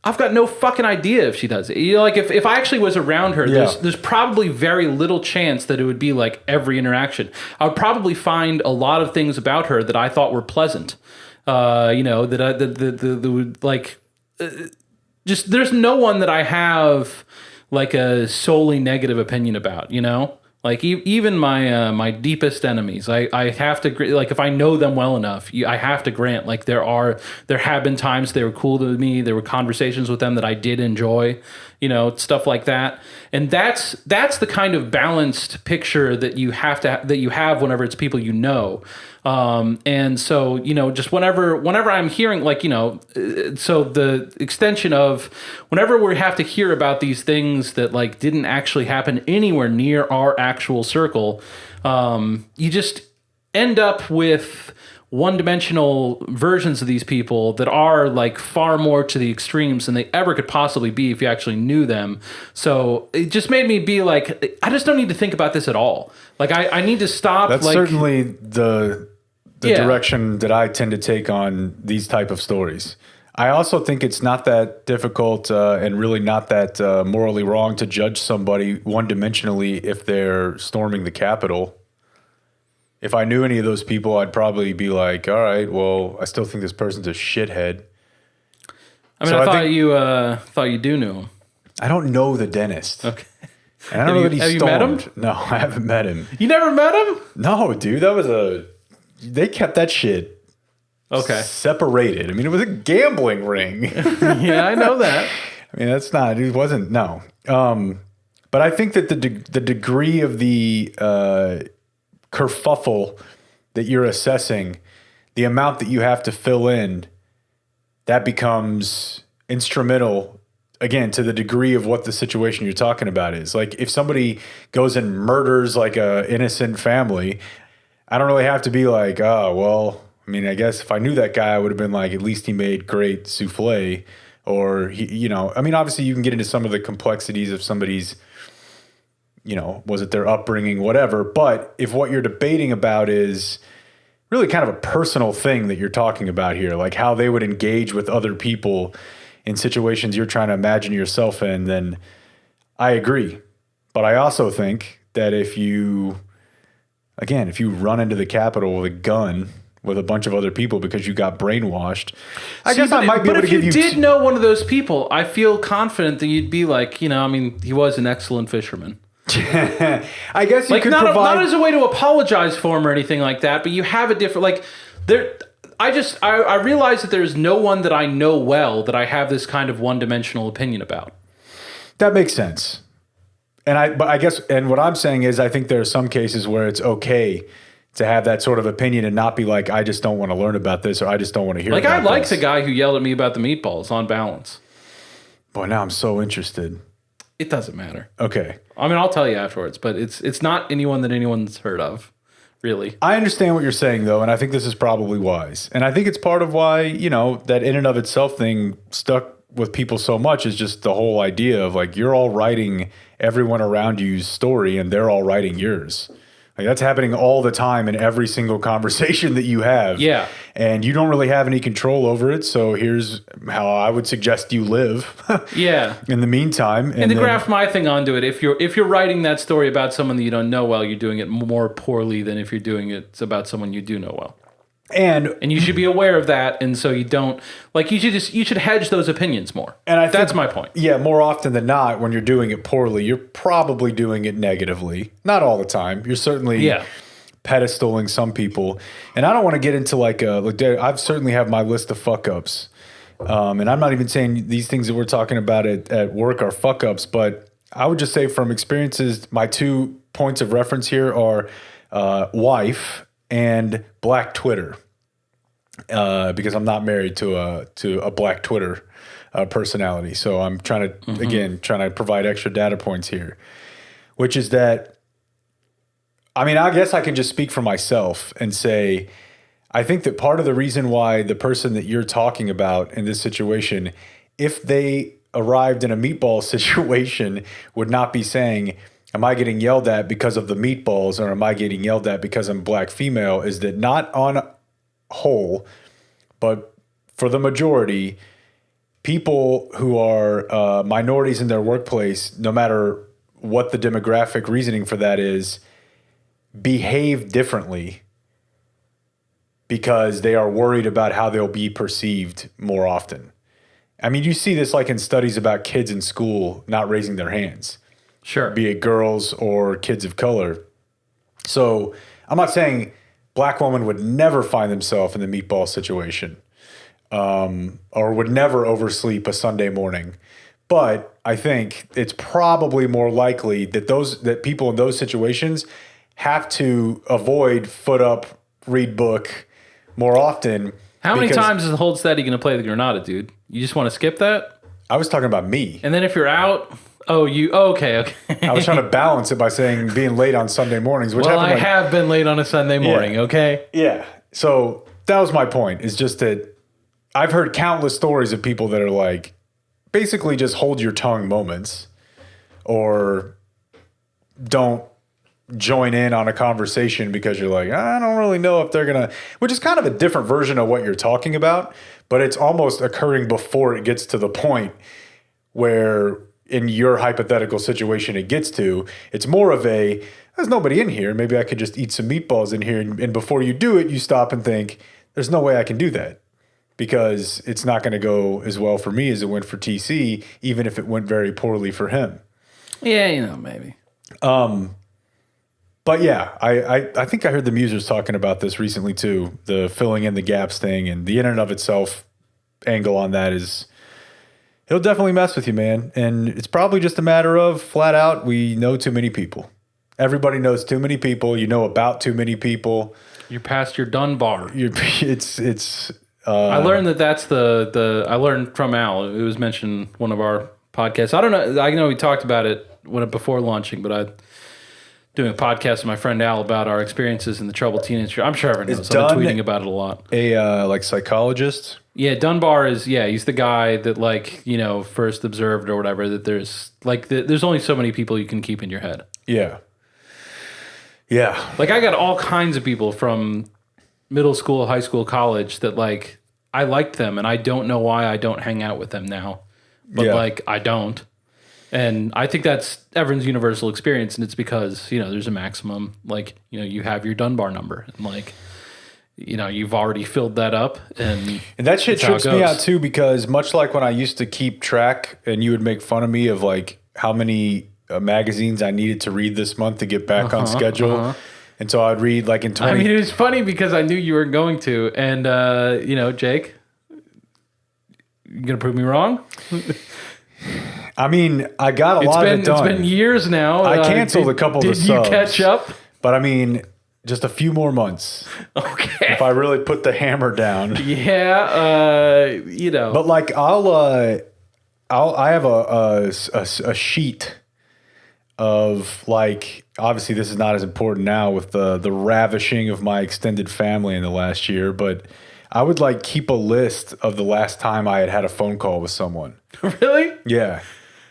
I've got no fucking idea if she does it. Like, if I actually was around her, Yeah. there's probably very little chance that it would be like every interaction. I would probably find a lot of things about her that I thought were pleasant. That would, like, just, there's no one that I have like a solely negative opinion about, Like, even my deepest enemies, I have to, like, if I know them well enough, I have to grant, like, there have been times they were cool to me. There were conversations with them that I did enjoy, stuff like that. And that's the kind of balanced picture that you have whenever it's people and so, just whenever I'm hearing, like, so the extension of whenever we have to hear about these things that, like, didn't actually happen anywhere near our actual circle, you just end up with one-dimensional versions of these people that are like far more to the extremes than they ever could possibly be if you actually knew them. So it just made me be like, I just don't need to think about this at all. Like I need to stop. That's like, certainly the Yeah. direction that I tend to take on these type of stories. I also think it's not that difficult and really not that morally wrong to judge somebody one-dimensionally if they're storming the Capitol. If I knew any of those people, I'd probably be like, all right, well, I still think this person's a shithead. I mean, So I I thought think- you do know him. I don't know the dentist. Okay. And I don't know that he have you met him? stormed. No, I haven't met him. You never met him? No, dude, they kept that shit Okay. separated. I mean, it was a gambling ring. Yeah, I know that. I mean, it wasn't, no. But I think that the degree of the kerfuffle that you're assessing, the amount that you have to fill in, that becomes instrumental, again, to the degree of what the situation you're talking about is. Like, if somebody goes and murders like a innocent family, I don't really have to be like, oh, well, I mean, I guess if I knew that guy, I would have been like, at least he made great souffle. Or, I mean, obviously you can get into some of the complexities of somebody's, was it their upbringing, whatever. But if what you're debating about is really kind of a personal thing that you're talking about here, like how they would engage with other people in situations you're trying to imagine yourself in, then I agree. But I also think that if you run into the Capitol with a gun with a bunch of other people because you got brainwashed, I guess I might be able to give you... But if you did know one of those people, I feel confident that you'd be like, he was an excellent fisherman. I guess you Like, could not provide... as a way to apologize for him or anything like that, but you have a different... Like, there... I realize that there's no one that I know well that I have this kind of one-dimensional opinion about. That makes sense. But I guess what I'm saying is I think there are some cases where it's okay to have that sort of opinion and not be like, I just don't want to learn about this or I just don't want to hear about this. Like, I like the guy who yelled at me about the meatballs on balance. Boy, now I'm so interested. It doesn't matter. Okay. I mean, I'll tell you afterwards, but it's not anyone that anyone's heard of, really. I understand what you're saying, though, and I think this is probably wise. And I think it's part of why, that in and of itself thing stuck with people so much is just the whole idea of, like, you're all writing everyone around you's story and they're all writing yours. Like, that's happening all the time in every single conversation that you have. Yeah. And you don't really have any control over it. So here's how I would suggest you live. Yeah. In the meantime. And to graft my thing onto it, if you're writing that story about someone that you don't know well, you're doing it more poorly than if you're doing it about someone you do know well. And you should be aware of that, and so you don't you should hedge those opinions more. And that's my point. Yeah, more often than not, when you're doing it poorly, you're probably doing it negatively. Not all the time. You're certainly pedestaling some people, and I don't want to get into I've certainly have my list of fuck ups, and I'm not even saying these things that we're talking about at work are fuck ups, but I would just say from experiences, my 2 points of reference here are wife and Black Twitter, because I'm not married to a Black Twitter personality. So I'm trying to provide extra data points here, which is that, I mean, I guess I can just speak for myself and say, I think that part of the reason why the person that you're talking about in this situation, if they arrived in a meatball situation, would not be saying, am I getting yelled at because of the meatballs or am I getting yelled at because I'm Black female, is that not on whole, but for the majority, people who are minorities in their workplace, no matter what the demographic reasoning for that is, behave differently because they are worried about how they'll be perceived more often. I mean, you see this like in studies about kids in school not raising their hands. Sure. Be it girls or kids of color. So I'm not saying Black women would never find themselves in the meatball situation, or would never oversleep a Sunday morning. But I think it's probably more likely that people in those situations have to avoid foot up, read book more often. How many times is the hold steady going to play the Granada, dude? You just want to skip that? I was talking about me. And then if you're out... okay. I was trying to balance it by saying being late on Sunday mornings, which I have been late on a Sunday morning, okay? Yeah. So that was my point. Is just that I've heard countless stories of people that are like, basically just hold your tongue moments, or don't join in on a conversation because you're like, I don't really know if they're gonna, which is kind of a different version of what you're talking about, but it's almost occurring before it gets to the point where in your hypothetical situation it gets to. It's more of a, there's nobody in here, maybe I could just eat some meatballs in here, and before you do it, you stop and think, there's no way I can do that, because it's not going to go as well for me as it went for TC, even if it went very poorly for him. Yeah, maybe. But yeah, I think I heard the Musers talking about this recently too, the filling in the gaps thing, and the in and of itself angle on that is, he'll definitely mess with you, man. And it's probably just a matter of flat out, we know too many people. Everybody knows too many people. You know about too many people. You're past your Dunbar. I learned that's the I learned from Al. It was mentioned in one of our podcasts. I don't know. I know we talked about it before launching, but I doing a podcast with my friend Al about our experiences in the troubled teenager. I'm sure everyone knows. I've been tweeting about it a lot. A like psychologist. Yeah, Dunbar is, he's the guy that first observed or whatever that there's there's only so many people you can keep in your head. Yeah. Yeah. Like I got all kinds of people from middle school, high school, college that I liked them, and I don't know why I don't hang out with them now. But I don't. And I think that's everyone's universal experience, and it's because, there's a maximum, you have your Dunbar number, and you've already filled that up, and that shit trips me out too, because much like when I used to keep track and you would make fun of me of how many magazines I needed to read this month to get back on schedule. And so I'd read in 20. I mean, it was funny because I knew you were going to, and Jake, you gonna prove me wrong? I mean, I got a lot of it done. It's been years now. I canceled a couple of the subs. Did you catch up? But I mean, just a few more months. Okay. If I really put the hammer down. Yeah, But I have a sheet of obviously this is not as important now with the ravishing of my extended family in the last year, but I would keep a list of the last time I had a phone call with someone. Really? Yeah.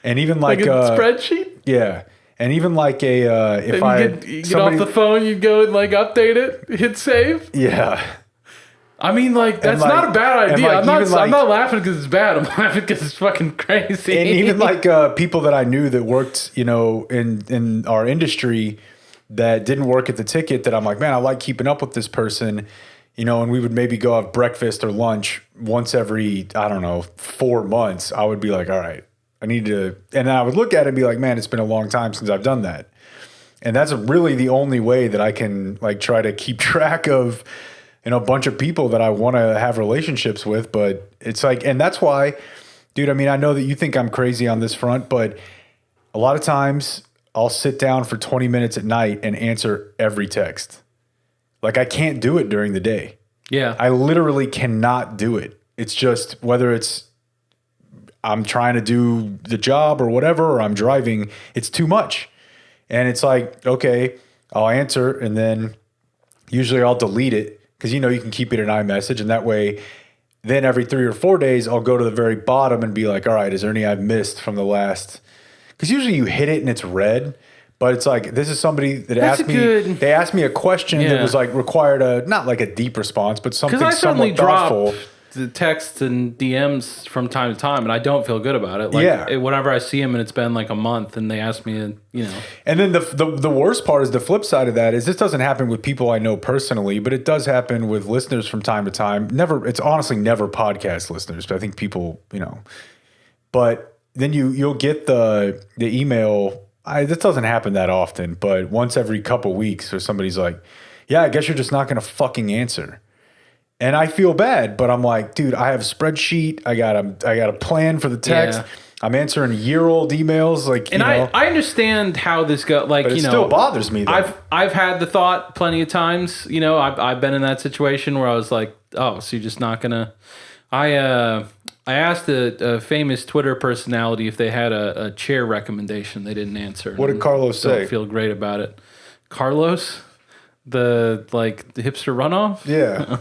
And even a spreadsheet? Yeah. And even if you get off the phone, you go and update it, hit save. Yeah. I mean, that's not a bad idea. I'm not laughing because it's bad. I'm laughing because it's fucking crazy. And even people that I knew that worked, in our industry that didn't work at the ticket, that I'm like, man, I like keeping up with this person, and we would maybe go have breakfast or lunch once every, 4 months. I would be like, all right, I need to, and then I would look at it and be like, man, it's been a long time since I've done that. And that's really the only way that I can try to keep track of, a bunch of people that I want to have relationships with. But it's and that's why, dude, I mean, I know that you think I'm crazy on this front, but a lot of times I'll sit down for 20 minutes at night and answer every text. I can't do it during the day. Yeah. I literally cannot do it. It's just whether it's I'm trying to do the job or whatever, or I'm driving, it's too much. And it's okay, I'll answer, and then usually I'll delete it because, you can keep it in iMessage, and that way then every 3 or 4 days I'll go to the very bottom and be like, all right, is there any I've missed from the last? Because usually you hit it and it's red. But it's this is somebody that they asked me a question that was required not a deep response, but something somewhat thoughtful. The texts and DMs from time to time, and I don't feel good about it. Whenever I see them and it's been a month and they ask me, And then the worst part is the flip side of that is this doesn't happen with people I know personally, but it does happen with listeners from time to time. It's honestly never podcast listeners, but I think people, But then you'll get the email. This doesn't happen that often, but once every couple weeks, or somebody's like, yeah, I guess you're just not going to fucking answer. And I feel bad, but I'm like, dude, I have a spreadsheet. I got a plan for the text. Yeah. I'm answering year-old emails. I understand how this goes. But it still bothers me, though. I've had the thought plenty of times. I've been in that situation where I was like, oh, so you're just not going to... I asked a famous Twitter personality if they had a chair recommendation. They didn't answer. What did Carlos say? Don't feel great about it. Carlos? The hipster runoff? Yeah.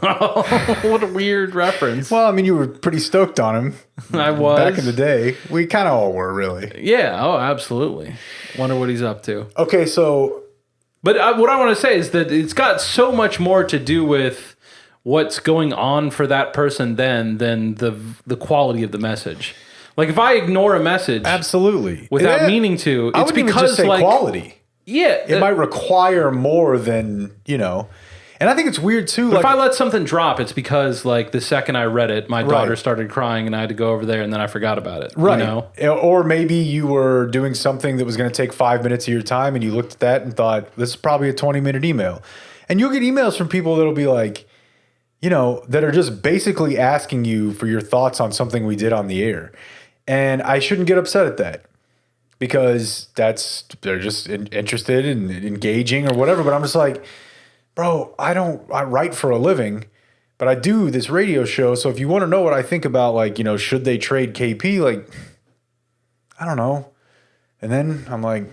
What a weird reference. Well, I mean, you were pretty stoked on him. I was. Back in the day. We kind of all were, really. Yeah, oh, absolutely. Wonder what he's up to. Okay, so... But what I want to say is that it's got so much more to do with what's going on for that person than the quality of the message. Like, if I ignore a message... Absolutely. Without meaning to, I it's wouldn't because, even just say quality. Yeah. It might require more than, you know. And I think it's weird too. But if I let something drop, it's because the second I read it, my daughter started crying and I had to go over there and then I forgot about it. Right. You know? Or maybe you were doing something that was going to take 5 minutes of your time and you looked at that and thought, this is probably a 20-minute email. And you'll get emails from people that'll be like, you know, that are just basically asking you for your thoughts on something we did on the air. And I shouldn't get upset at that. Because they're just interested and engaging or whatever. But I'm just like, bro, I write for a living, but I do this radio show. So if you want to know what I think about, like, you know, should they trade KP? Like, I don't know. And then I'm like,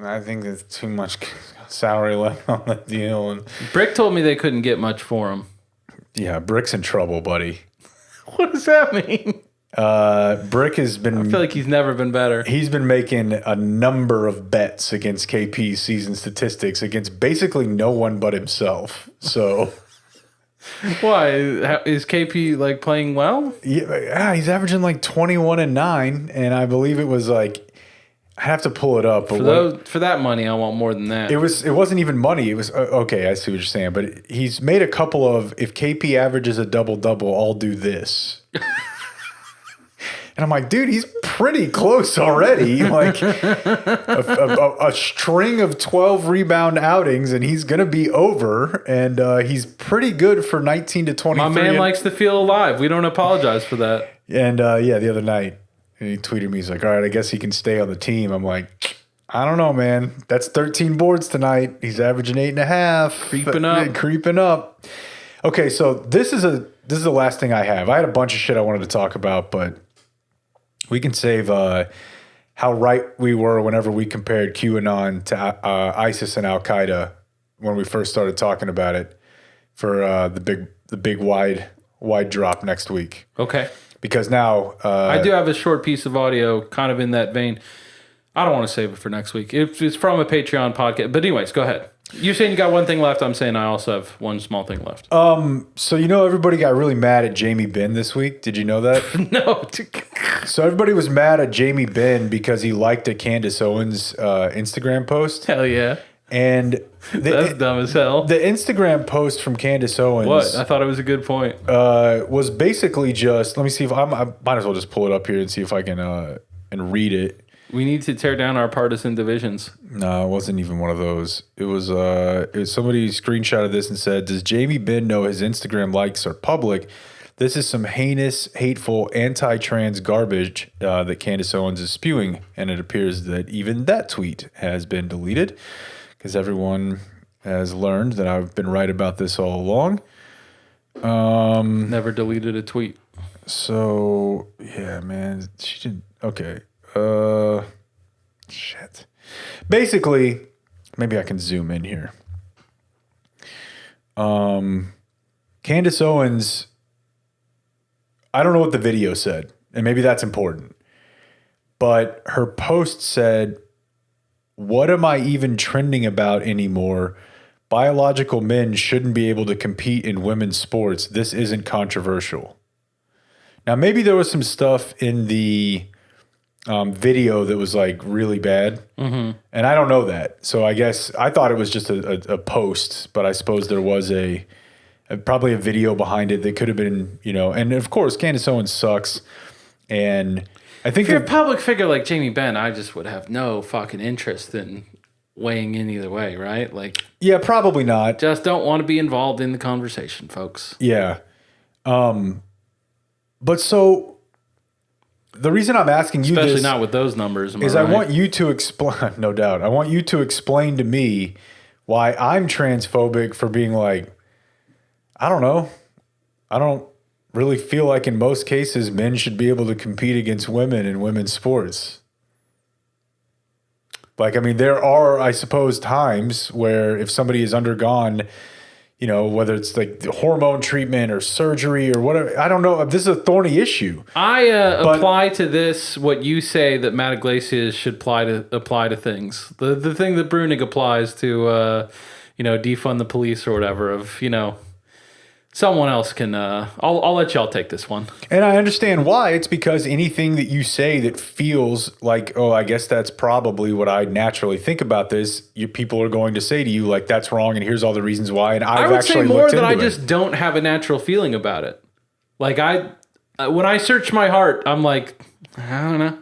I think there's too much salary left on the deal. And Brick told me they couldn't get much for him. yeah, Brick's in trouble, buddy. What does that mean? Brick has been... I feel like he's never been better. He's been making a number of bets against KP's season statistics against basically no one but himself. So... Why? Is KP, playing well? Yeah, he's averaging 21-9, and I believe it was I have to pull it up. But For that money, I want more than that. It wasn't even money. It was... okay, I see what you're saying. But he's made a couple of... If KP averages a double-double, I'll do this. And I'm like, dude, he's pretty close already. Like a string of 12 rebound outings, and he's going to be over. And he's pretty good for 19 to 23. My man likes to feel alive. We don't apologize for that. And yeah, the other night, he tweeted me. He's like, all right, I guess he can stay on the team. I'm like, I don't know, man. That's 13 boards tonight. He's averaging 8.5. Creeping up. Okay, so this is the last thing I have. I had a bunch of shit I wanted to talk about, but... We can save how right we were whenever we compared QAnon to ISIS and Al Qaeda when we first started talking about it for the big wide drop next week. Okay. Because now I do have a short piece of audio kind of in that vein. I don't want to save it for next week. It's from a Patreon podcast. But anyways, go ahead. You're saying you got one thing left. I'm saying I also have one small thing left. So everybody got really mad at Jamie Benn this week. Did you know that? No. So everybody was mad at Jamie Benn because he liked a Candace Owens Instagram post. Hell yeah. And that's dumb as hell. The Instagram post from Candace Owens. What? I thought it was a good point. Was basically just, let me see if I might as well just pull it up here and see if I can and read it. We need to tear down our partisan divisions. No, it wasn't even one of those. It was somebody screenshotted this and said, does Jamie Benn know his Instagram likes are public? This is some heinous, hateful, anti-trans garbage that Candace Owens is spewing. And it appears that even that tweet has been deleted because everyone has learned that I've been right about this all along. Never deleted a tweet. So, yeah, man. She didn't. Okay. Shit. Basically, maybe I can zoom in here. Candace Owens, I don't know what the video said, and maybe that's important. But her post said, "What am I even trending about anymore? Biological men shouldn't be able to compete in women's sports. This isn't controversial." Now, maybe there was some stuff in the video that was really bad. Mm-hmm. And I don't know that. So I guess I thought it was just a post, but I suppose there was probably a video behind it that could have been, and of course Candace Owens sucks. And I think if you're a public figure like Jamie Benn, I just would have no fucking interest in weighing in either way, right? Yeah, probably not. Just don't want to be involved in the conversation, folks. Yeah. But so the reason I'm asking you especially this, not with those numbers, is I want you to explain, no doubt, I want you to explain to me why I'm transphobic for being I don't know. I don't really feel like in most cases men should be able to compete against women in women's sports. Like, I mean, there are, I suppose, times where if somebody has undergone, you know, whether it's like the hormone treatment or surgery or whatever, I don't know. This is a thorny issue. I apply to this what you say that Matt Iglesias should apply to things. The thing that Brunig applies to, defund the police or whatever. Of someone else can. I'll let y'all take this one. And I understand why. It's because anything that you say that feels like, oh, I guess that's probably what I naturally think about this, people are going to say to you, like, that's wrong, and here's all the reasons why. And I I've would actually say more looked that I into just don't have a natural feeling about it. Like when I search my heart, I'm like, I don't know.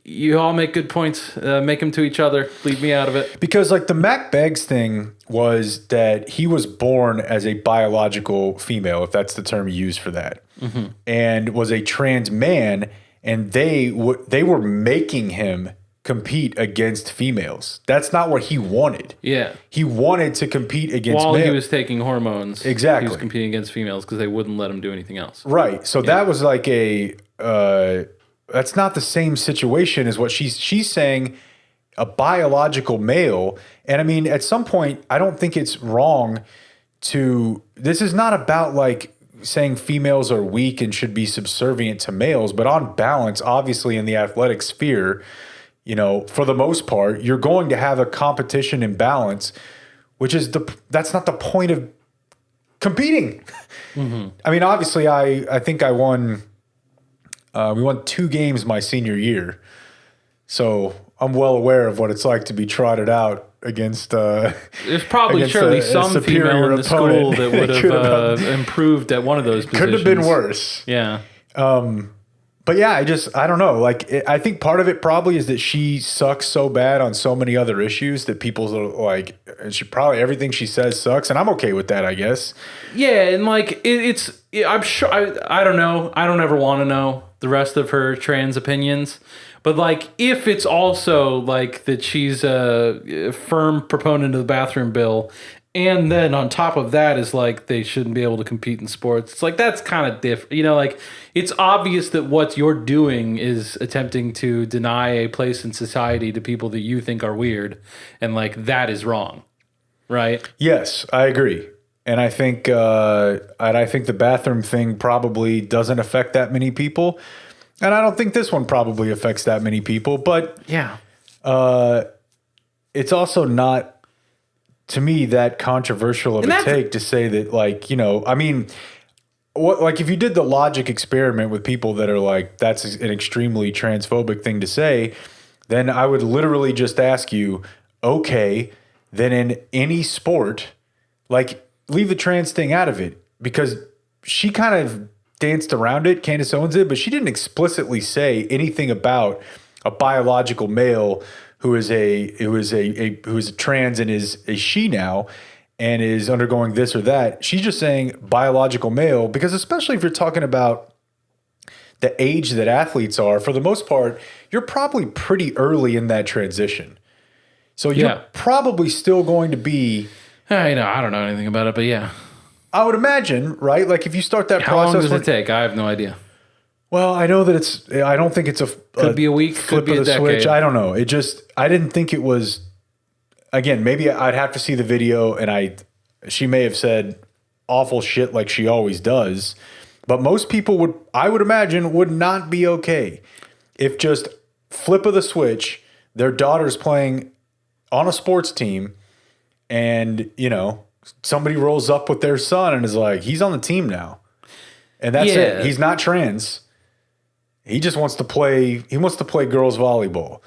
You all make good points. Make them to each other. Leave me out of it. Because like the Mac Beggs thing was that he was born as a biological female, if that's the term you use for that, and was a trans man, and they were making him compete against females. That's not what he wanted. Yeah. He wanted to compete against While males. he was taking hormones. Exactly. He was competing against females because they wouldn't let him do anything else. Right. So that was like that's not the same situation as what she's saying, a biological male. And I mean, at some point, I don't think it's wrong this is not about like saying females are weak and should be subservient to males, but on balance, obviously in the athletic sphere, for the most part, you're going to have a competition imbalance, which is that's not the point of competing. I mean, obviously I think I won, we won 2 games my senior year. So I'm well aware of what it's like to be trotted out against. There's probably surely some female in the school that would have improved at one of those positions. Could have been worse. Yeah. But yeah, I don't know. Like, I think part of it probably is that she sucks so bad on so many other issues that people are like, everything she says sucks. And I'm okay with that, I guess. Yeah. And like, I'm sure, I don't know. I don't ever want to know the rest of her trans opinions. But like, if it's also like that she's a firm proponent of the bathroom bill, and then on top of that is like they shouldn't be able to compete in sports, it's like that's kind of different. Like it's obvious that what you're doing is attempting to deny a place in society to people that you think are weird, and like that is wrong, right? Yes, I agree. And I think the bathroom thing probably doesn't affect that many people. And I don't think this one probably affects that many people, but yeah, it's also not, to me, that controversial of a take to say that, like, I mean, like if you did the logic experiment with people that are like, that's an extremely transphobic thing to say, then I would literally just ask you, okay, then in any sport, like leave the trans thing out of it, because she kind of danced around it, Candace Owens did, but she didn't explicitly say anything about a biological male who is a trans and is a she now and is undergoing this or that. She's just saying biological male, because especially if you're talking about the age that athletes are, for the most part, you're probably pretty early in that transition. So you're probably still going to be... I don't know anything about it, but yeah. I would imagine, right? Like if you start that How process... long does it take? I have no idea. Well, I know that I don't think it's could be a week, flip could be of a the decade. switch. I don't know. I didn't think it was, again, maybe I'd have to see the video, and she may have said awful shit like she always does, but most people I would imagine, would not be okay if just flip of the switch, their daughter's playing on a sports team, and, somebody rolls up with their son and is like, he's on the team now. And that's it. He's not trans. He just wants to play. He wants to play girls volleyball,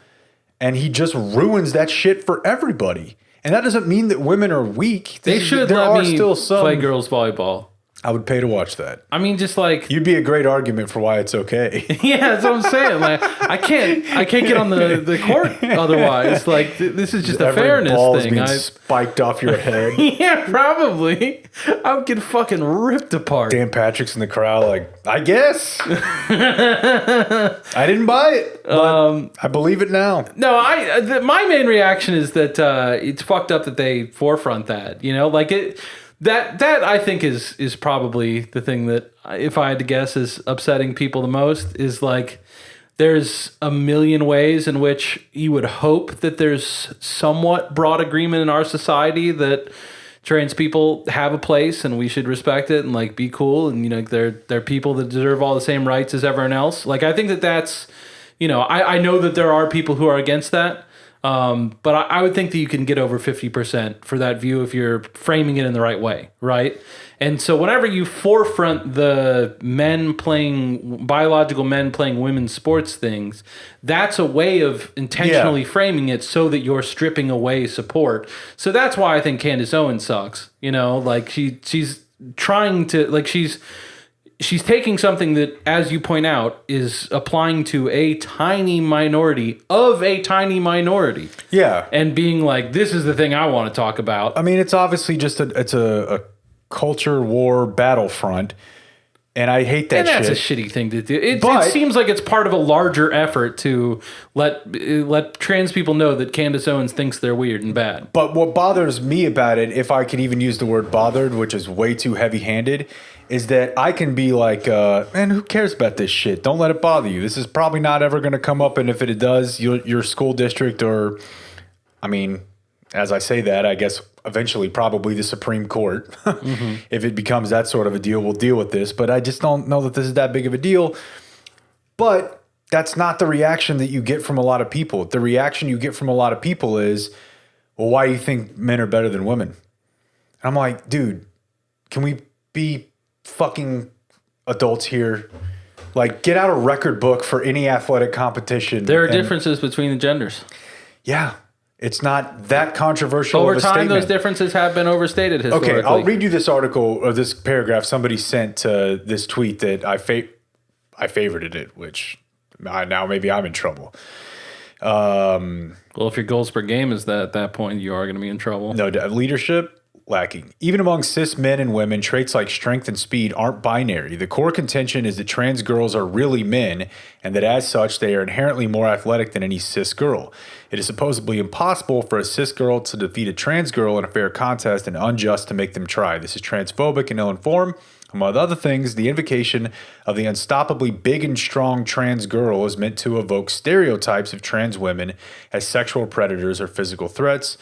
and he just ruins that shit for everybody. And that doesn't mean that women are weak. They should let me play girls volleyball. I would pay to watch that. I mean, just like you'd be a great argument for why it's okay. Yeah, that's what I'm saying. Like, I can't get on the court otherwise. Like, this is just a fairness ball thing. Is being spiked off your head. Yeah, probably. I would get fucking ripped apart. Dan Patrick's in the crowd, like, I guess. I didn't buy it. But I believe it now. No, my main reaction is that it's fucked up that they forefront that. Like it. That I think is probably the thing that, if I had to guess, is upsetting people the most, is like there's a million ways in which you would hope that there's somewhat broad agreement in our society that trans people have a place and we should respect it and like be cool, and they're people that deserve all the same rights as everyone else. Like I think that's I know that there are people who are against that. But I would think that you can get over 50% for that view if you're framing it in the right way, right? And so whenever you forefront the biological men playing women's sports things, that's a way of intentionally framing it so that you're stripping away support. So that's why I think Candace Owens sucks. Like she's trying to, like she's taking something that, as you point out, is applying to a tiny minority of a tiny minority. Yeah. And being like, this is the thing I want to talk about. I mean, it's obviously just a culture war battlefront. And I hate that shit. And that's a shitty thing to do. It seems like it's part of a larger effort to let trans people know that Candace Owens thinks they're weird and bad. But what bothers me about it, if I could even use the word bothered, which is way too heavy-handed, is that I can be like, man, who cares about this shit? Don't let it bother you. This is probably not ever going to come up. And if it does, your school district or, I mean, as I say that, I guess eventually probably the Supreme Court, if it becomes that sort of a deal, we'll deal with this. But I just don't know that this is that big of a deal. But that's not the reaction that you get from a lot of people. The reaction you get from a lot of people is, well, why do you think men are better than women? And I'm like, dude, can we be fucking adults here? Like, get out a record book for any athletic competition. There are differences between the genders. Yeah. It's not that controversial Over of a time, statement. those differences have been overstated historically. Okay, I'll read you this article or this paragraph somebody sent to this tweet that I favorited it, which now maybe I'm in trouble. Well, if your goals per game is that at that point, you are going to be in trouble. No, leadership lacking. Even among cis men and women, traits like strength and speed aren't binary. The core contention is that trans girls are really men, and that as such, they are inherently more athletic than any cis girl. It is supposedly impossible for a cis girl to defeat a trans girl in a fair contest and unjust to make them try. This is transphobic and ill-informed. Among other things, the invocation of the unstoppably big and strong trans girl is meant to evoke stereotypes of trans women as sexual predators or physical threats.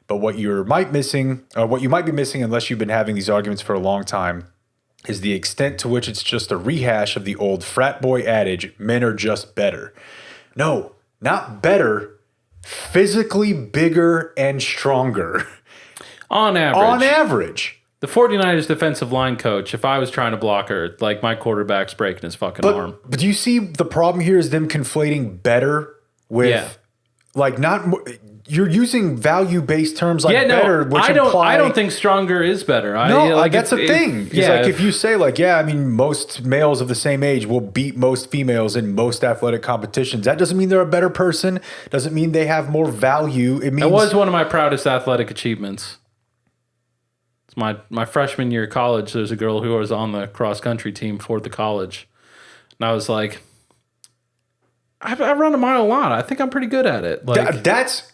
But what you might be missing, unless you've been having these arguments for a long time, is the extent to which it's just a rehash of the old frat boy adage, men are just better. No, not better, physically bigger and stronger. On average. On average. The 49ers defensive line coach, if I was trying to block her, like my quarterback's breaking his fucking arm. But do you see the problem here is them conflating better with, like, not... You're using value-based terms like better, which imply... I don't think stronger is better. That's the thing. If you say, like, most males of the same age will beat most females in most athletic competitions. That doesn't mean they're a better person. Doesn't mean they have more value. It means... It was one of my proudest athletic achievements. It's my freshman year of college. There's a girl who was on the cross-country team for the college. And I was like, I run a mile a lot. I think I'm pretty good at it. Like, that's...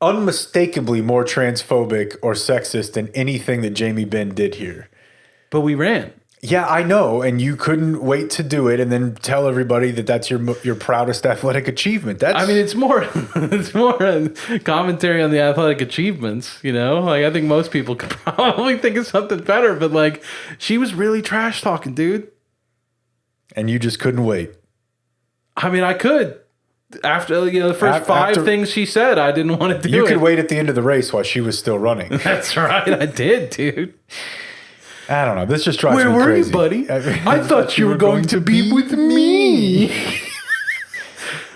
unmistakably more transphobic or sexist than anything that Jamie Benn did here. But we ran. Yeah, I know, and you couldn't wait to do it and then tell everybody that that's your proudest athletic achievement. It's more a commentary on the athletic achievements, Like, I think most people could probably think of something better, but like, she was really trash talking, dude. And you just couldn't wait. I mean, I could. After the first five things she said, I didn't want to do it. You could wait at the end of the race while she was still running. That's right, I did, dude. I don't know. This just drives me crazy. Where were you, buddy? I thought you were going to be with me.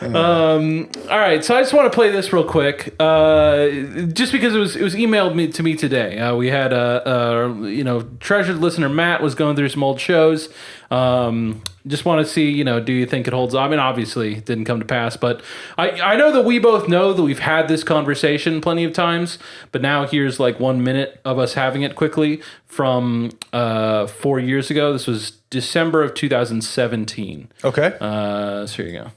All right, so I just want to play this real quick, just because it was emailed to me today. We had a treasured listener Matt was going through some old shows. Just want to see, do you think it holds up? I mean, obviously it didn't come to pass, but I know that we both know that we've had this conversation plenty of times, but now here's like 1 minute of us having it quickly from 4 years ago. This was December of 2017. Okay. So here you go.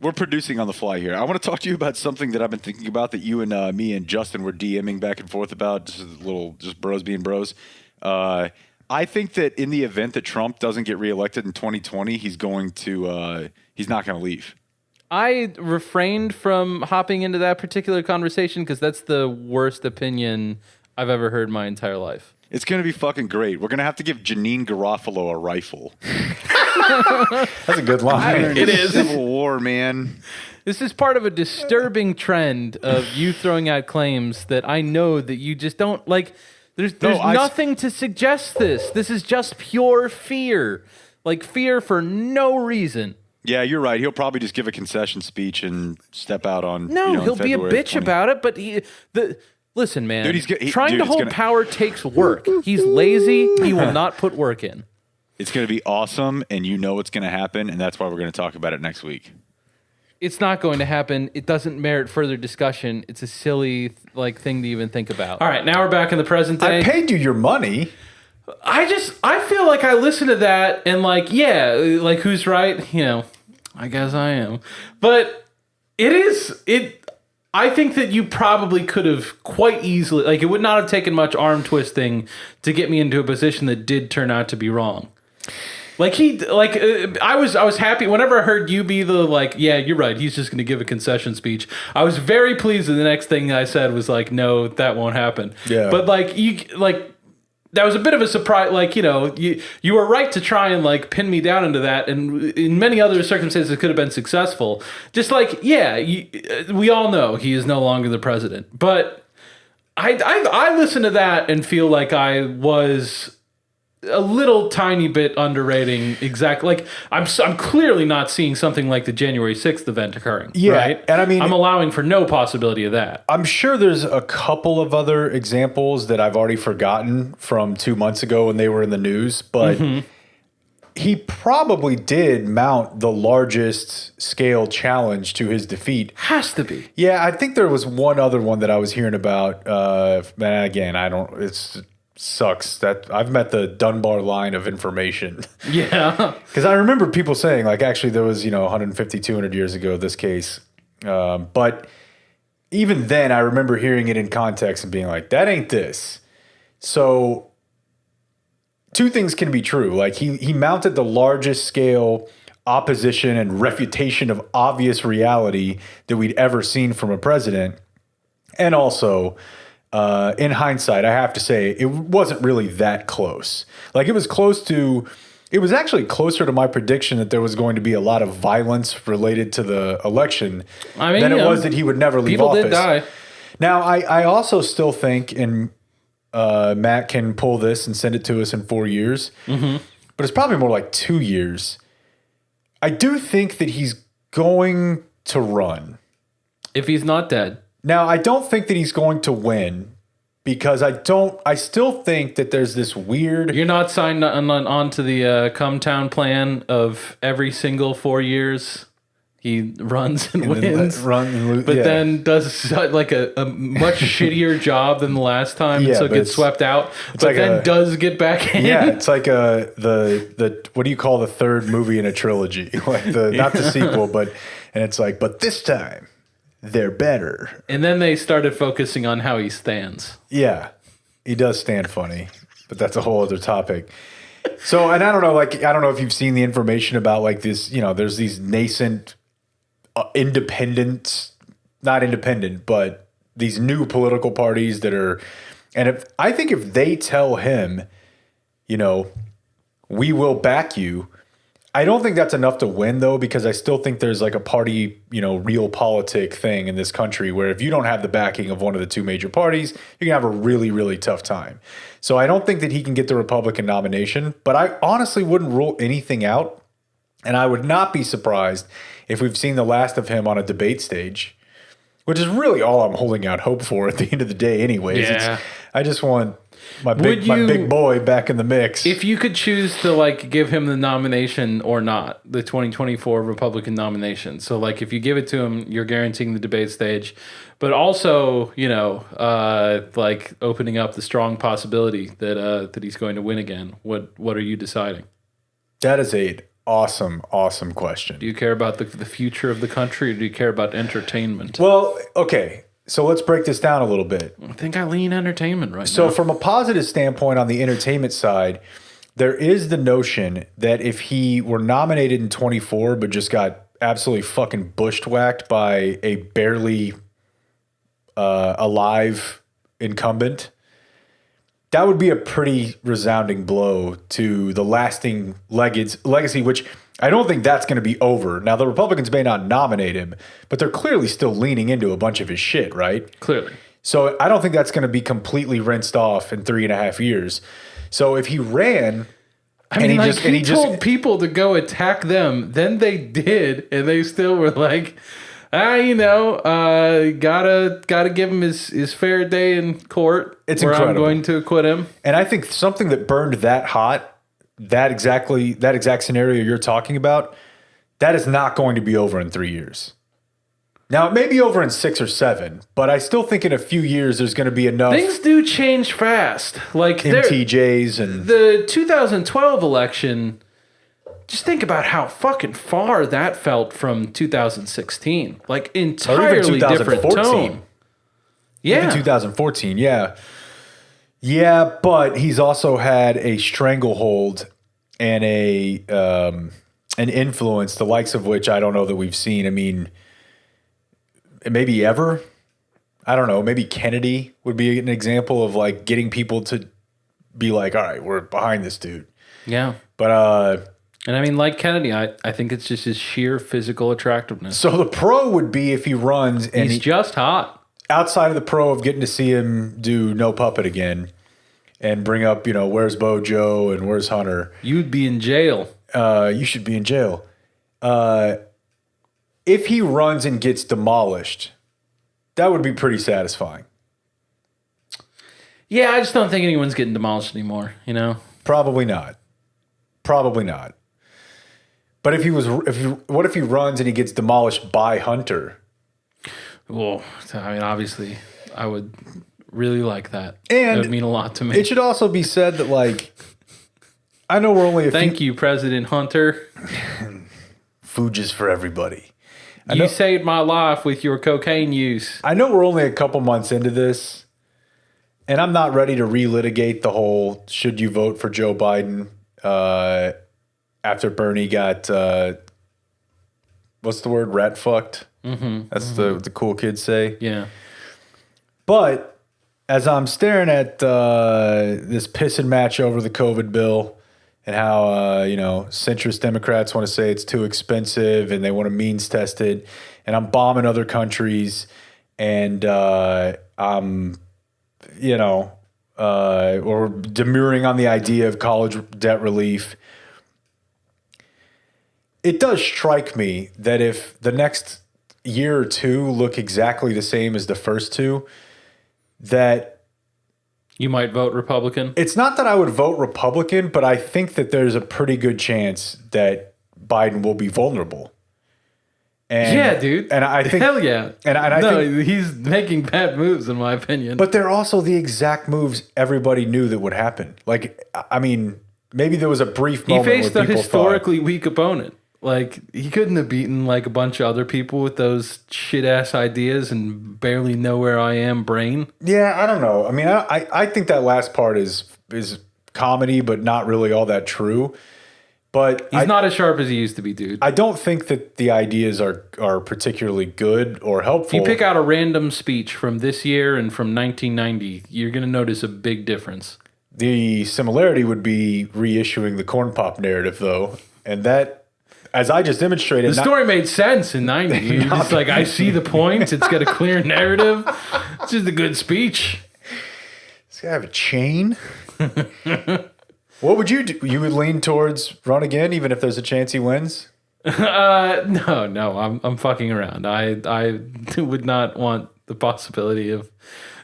We're producing on the fly here. I want to talk to you about something that I've been thinking about that you and me and Justin were DMing back and forth about, just bros being bros. I think that in the event that Trump doesn't get reelected in 2020, he's not going to leave. I refrained from hopping into that particular conversation because that's the worst opinion I've ever heard my entire life. It's going to be fucking great. We're going to have to give Janine Garofalo a rifle. That's a good line. It is. Civil War, man. This is part of a disturbing trend of you throwing out claims that I know that you just don't like. There's nothing to suggest this. This is just pure fear. Like fear for no reason. Yeah, you're right. He'll probably just give a concession speech and step out on. No, he'll be a February bitch 20. about it, but listen, man. Dude, trying to hold power takes work. He's lazy. He will not put work in. It's going to be awesome, and you know what's going to happen, and that's why we're going to talk about it next week. It's not going to happen. It doesn't merit further discussion. It's a silly thing to even think about. All right, now we're back in the present day. I paid you your money. I feel like I listen to that and who's right? I guess I am. But I think that you probably could have quite easily, it would not have taken much arm twisting to get me into a position that did turn out to be wrong. I was happy whenever I heard you be yeah, you're right. He's just going to give a concession speech. I was very pleased that the next thing I said was no, that won't happen. Yeah. But that was a bit of a surprise. You were right to try and pin me down into that. And in many other circumstances, it could have been successful. Just we all know he is no longer the president. But I listen to that and feel like I was a little tiny bit underrating exactly. I'm clearly not seeing something like the January 6th event occurring. Yeah, right? and I mean, I'm allowing for no possibility of that. I'm sure there's a couple of other examples that I've already forgotten from 2 months ago when they were in the news, but he probably did mount the largest scale challenge to his defeat. Has to be. Yeah, I think there was one other one that I was hearing about. Again, it's sucks that I've met the Dunbar line of information. Yeah. Because I remember people saying, actually, there was, 150, 200 years ago, this case. But even then, I remember hearing it in context and being like, that ain't this. So two things can be true. He mounted the largest scale opposition and refutation of obvious reality that we'd ever seen from a president. And also, in hindsight, I have to say, it wasn't really that close. It was actually closer to my prediction that there was going to be a lot of violence related to the election than it was that he would never leave office. People did die. Now, I also still think, and Matt can pull this and send it to us in 4 years, but it's probably more like 2 years. I do think that he's going to run. If he's not dead. Now, I don't think that he's going to win because I still think that there's this weird... You're not signed on to the come town plan of every single 4 years he runs and wins. Then does a much shittier job than the last time, and so gets swept out. But then does get back in. Yeah, it's like the what do you call the third movie in a trilogy? Not the sequel, but this time they're better. And then they started focusing on how he stands. Yeah, he does stand funny, but that's a whole other topic. So, and I don't know, I don't know if you've seen the information about this, there's these nascent not independent, but these new political parties that are, and I think if they tell him, we will back you, I don't think that's enough to win, though, because I still think there's a party, realpolitik thing in this country where if you don't have the backing of one of the two major parties, you're going to have a really, really tough time. So I don't think that he can get the Republican nomination, but I honestly wouldn't rule anything out. And I would not be surprised if we've seen the last of him on a debate stage, which is really all I'm holding out hope for at the end of the day anyways. Yeah. I just want my big boy back in the mix. If you could choose to give him the nomination or not, the 2024 Republican nomination. So if you give it to him, you're guaranteeing the debate stage, but also, opening up the strong possibility that he's going to win again. What are you deciding? That is a awesome question. Do you care about the future of the country, or do you care about entertainment? Well, okay. So let's break this down a little bit. I think I lean entertainment right now. So from a positive standpoint on the entertainment side, there is the notion that if he were nominated in 24 but just got absolutely fucking bushwhacked by a barely alive incumbent, that would be a pretty resounding blow to the lasting legacy, which I don't think that's going to be over. Now, the Republicans may not nominate him, but they're clearly still leaning into a bunch of his shit, right? Clearly. So I don't think that's going to be completely rinsed off in 3.5 years. So if he ran... I mean, he told people to go attack them. Then they did, and they still were like, gotta give him his fair day in court. It's where incredible. I'm going to acquit him. And I think something that burned that hot, that exact scenario you're talking about, that is not going to be over in 3 years. Now, it may be over in 6 or 7, but I still think in a few years there's going to be enough Things do change fast. Like MTJs and the 2012 election. Just think about how fucking far that felt from 2016. Like entirely different tone. Yeah, even 2014. Yeah, yeah, but he's also had a stranglehold and an influence, the likes of which I don't know that we've seen. I mean, maybe ever. I don't know. Maybe Kennedy would be an example of like getting people to be like, all right, we're behind this dude. Yeah. But And I mean, like Kennedy, I think it's just his sheer physical attractiveness. so the pro would be if he runs and He's just hot. outside of the pro of getting to see him do no puppet again and bring up, where's Bojo and where's Hunter? You'd be in jail. You should be in jail. If he runs and gets demolished, that would be pretty satisfyying. Yeah, I just don't think anyone's getting demolished anymore, Probably not. Probably not. But what if he runs and he gets demolished by Hunter? Well, I mean, obviously, I would really like that. And it would mean a lot to me. It should also be said that, like, I know we're only Thank you, President Hunter. Food just for everybody. You saved my life with your cocaine use. I know we're only a couple months into this, and I'm not ready to relitigate the whole should you vote for Joe Biden after Bernie got, what's the word, rat fucked? Mm-hmm, That's the cool kids say. Yeah. But as I'm staring at this pissing match over the COVID bill and how, centrist Democrats want to say it's too expensive and they want to means test it, and I'm bombing other countries and I'm, or demurring on the idea of college debt relief. It does strike me that if the next year or two look exactly the same as the first two, that You might vote Republican. it's not that I would vote Republican, but I think that there's a pretty good chance that Biden will be vulnerable. And, Yeah, dude. And I think Hell yeah. And I no, think, he's making bad moves, in my opinion. but they're also the exact moves everybody knew that would happen. Like, I mean, maybe there was a brief he moment faced where a people historically weak opponent. Like, he couldn't have beaten like a bunch of other people with those shit ass ideas and barely know where I am brain. Yeah, I don't know. I mean, I think that last part is comedy, but not really all that true. But He's not as sharp as he used to be, dude. I don't think that the ideas are particularly good or helpful. You pick out a random speech from this year and from 1990, you're going to notice a big difference. The similarity would be reissuing the corn pop narrative, though. And that, as I just demonstrated... The story made sense in 90. You're just like, I see the points. It's got a clear narrative. It's just a good speech. Does he have a chain? What would you do? You would lean towards run again, even if there's a chance he wins? No, I'm fucking around. I would not want the possibility of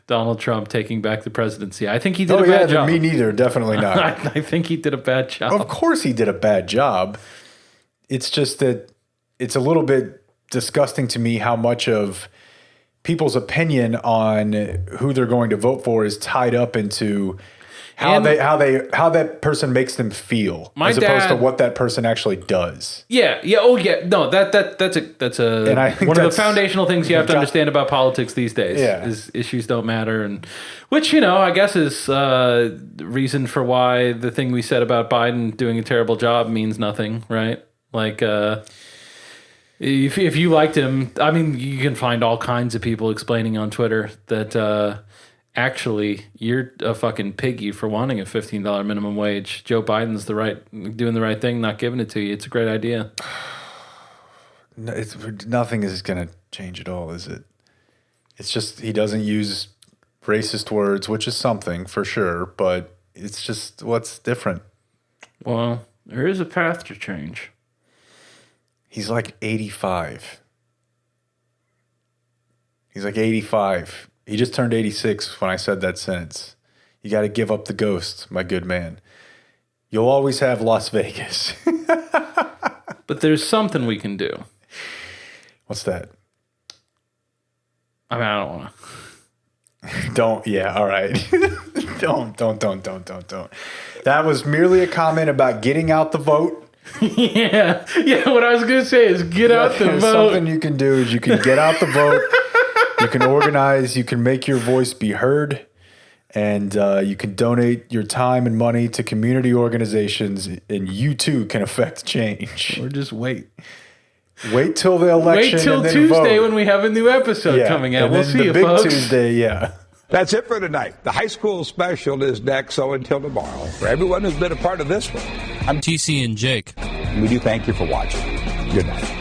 Donald Trump taking back the presidency. I think he did a bad job. Me neither. Definitely not. I think he did a bad job. Of course he did a bad job. It's just that it's a little bit disgusting to me how much of people's opinion on who they're going to vote for is tied up into how that person makes them feel, as opposed to what that person actually does. Yeah. Oh, yeah. No, that's And I think one of the that's foundational things you have to understand about politics these days. Yeah. Is issues don't matter, and which I guess is reason for why the thing we said about Biden doing a terrible job means nothing, right? Like, If you liked him, I mean, you can find all kinds of people explaining on Twitter that actually you're a fucking piggy for wanting a $15 minimum wage. Joe Biden's doing the right thing, not giving it to you. It's a great idea. No, nothing is going to change at all, is it? It's just he doesn't use racist words, which is something for sure, but it's just what's different. Well, there is a path to change. He's like 85. He's like 85. He just turned 86 when I said that sentence. You got to give up the ghost, my good man. You'll always have Las Vegas. But there's something we can do. What's that? I mean, I don't want to. Don't. Yeah. All right. Don't. That was merely a comment about getting out the vote. Yeah. What I was gonna say is get out the vote. Something you can do is you can get out the vote. You can organize. You can make your voice be heard, and you can donate your time and money to community organizations, and you too can affect change. Or just wait. Wait till the election. Wait till and then Tuesday vote. when we have a new episode coming out. And We'll then see the you, big folks. Tuesday. Yeah. That's it for tonight. The high school special is next, so until tomorrow, for everyone who's been a part of this one, I'm TC and Jake. we do thank you for watching. Good night.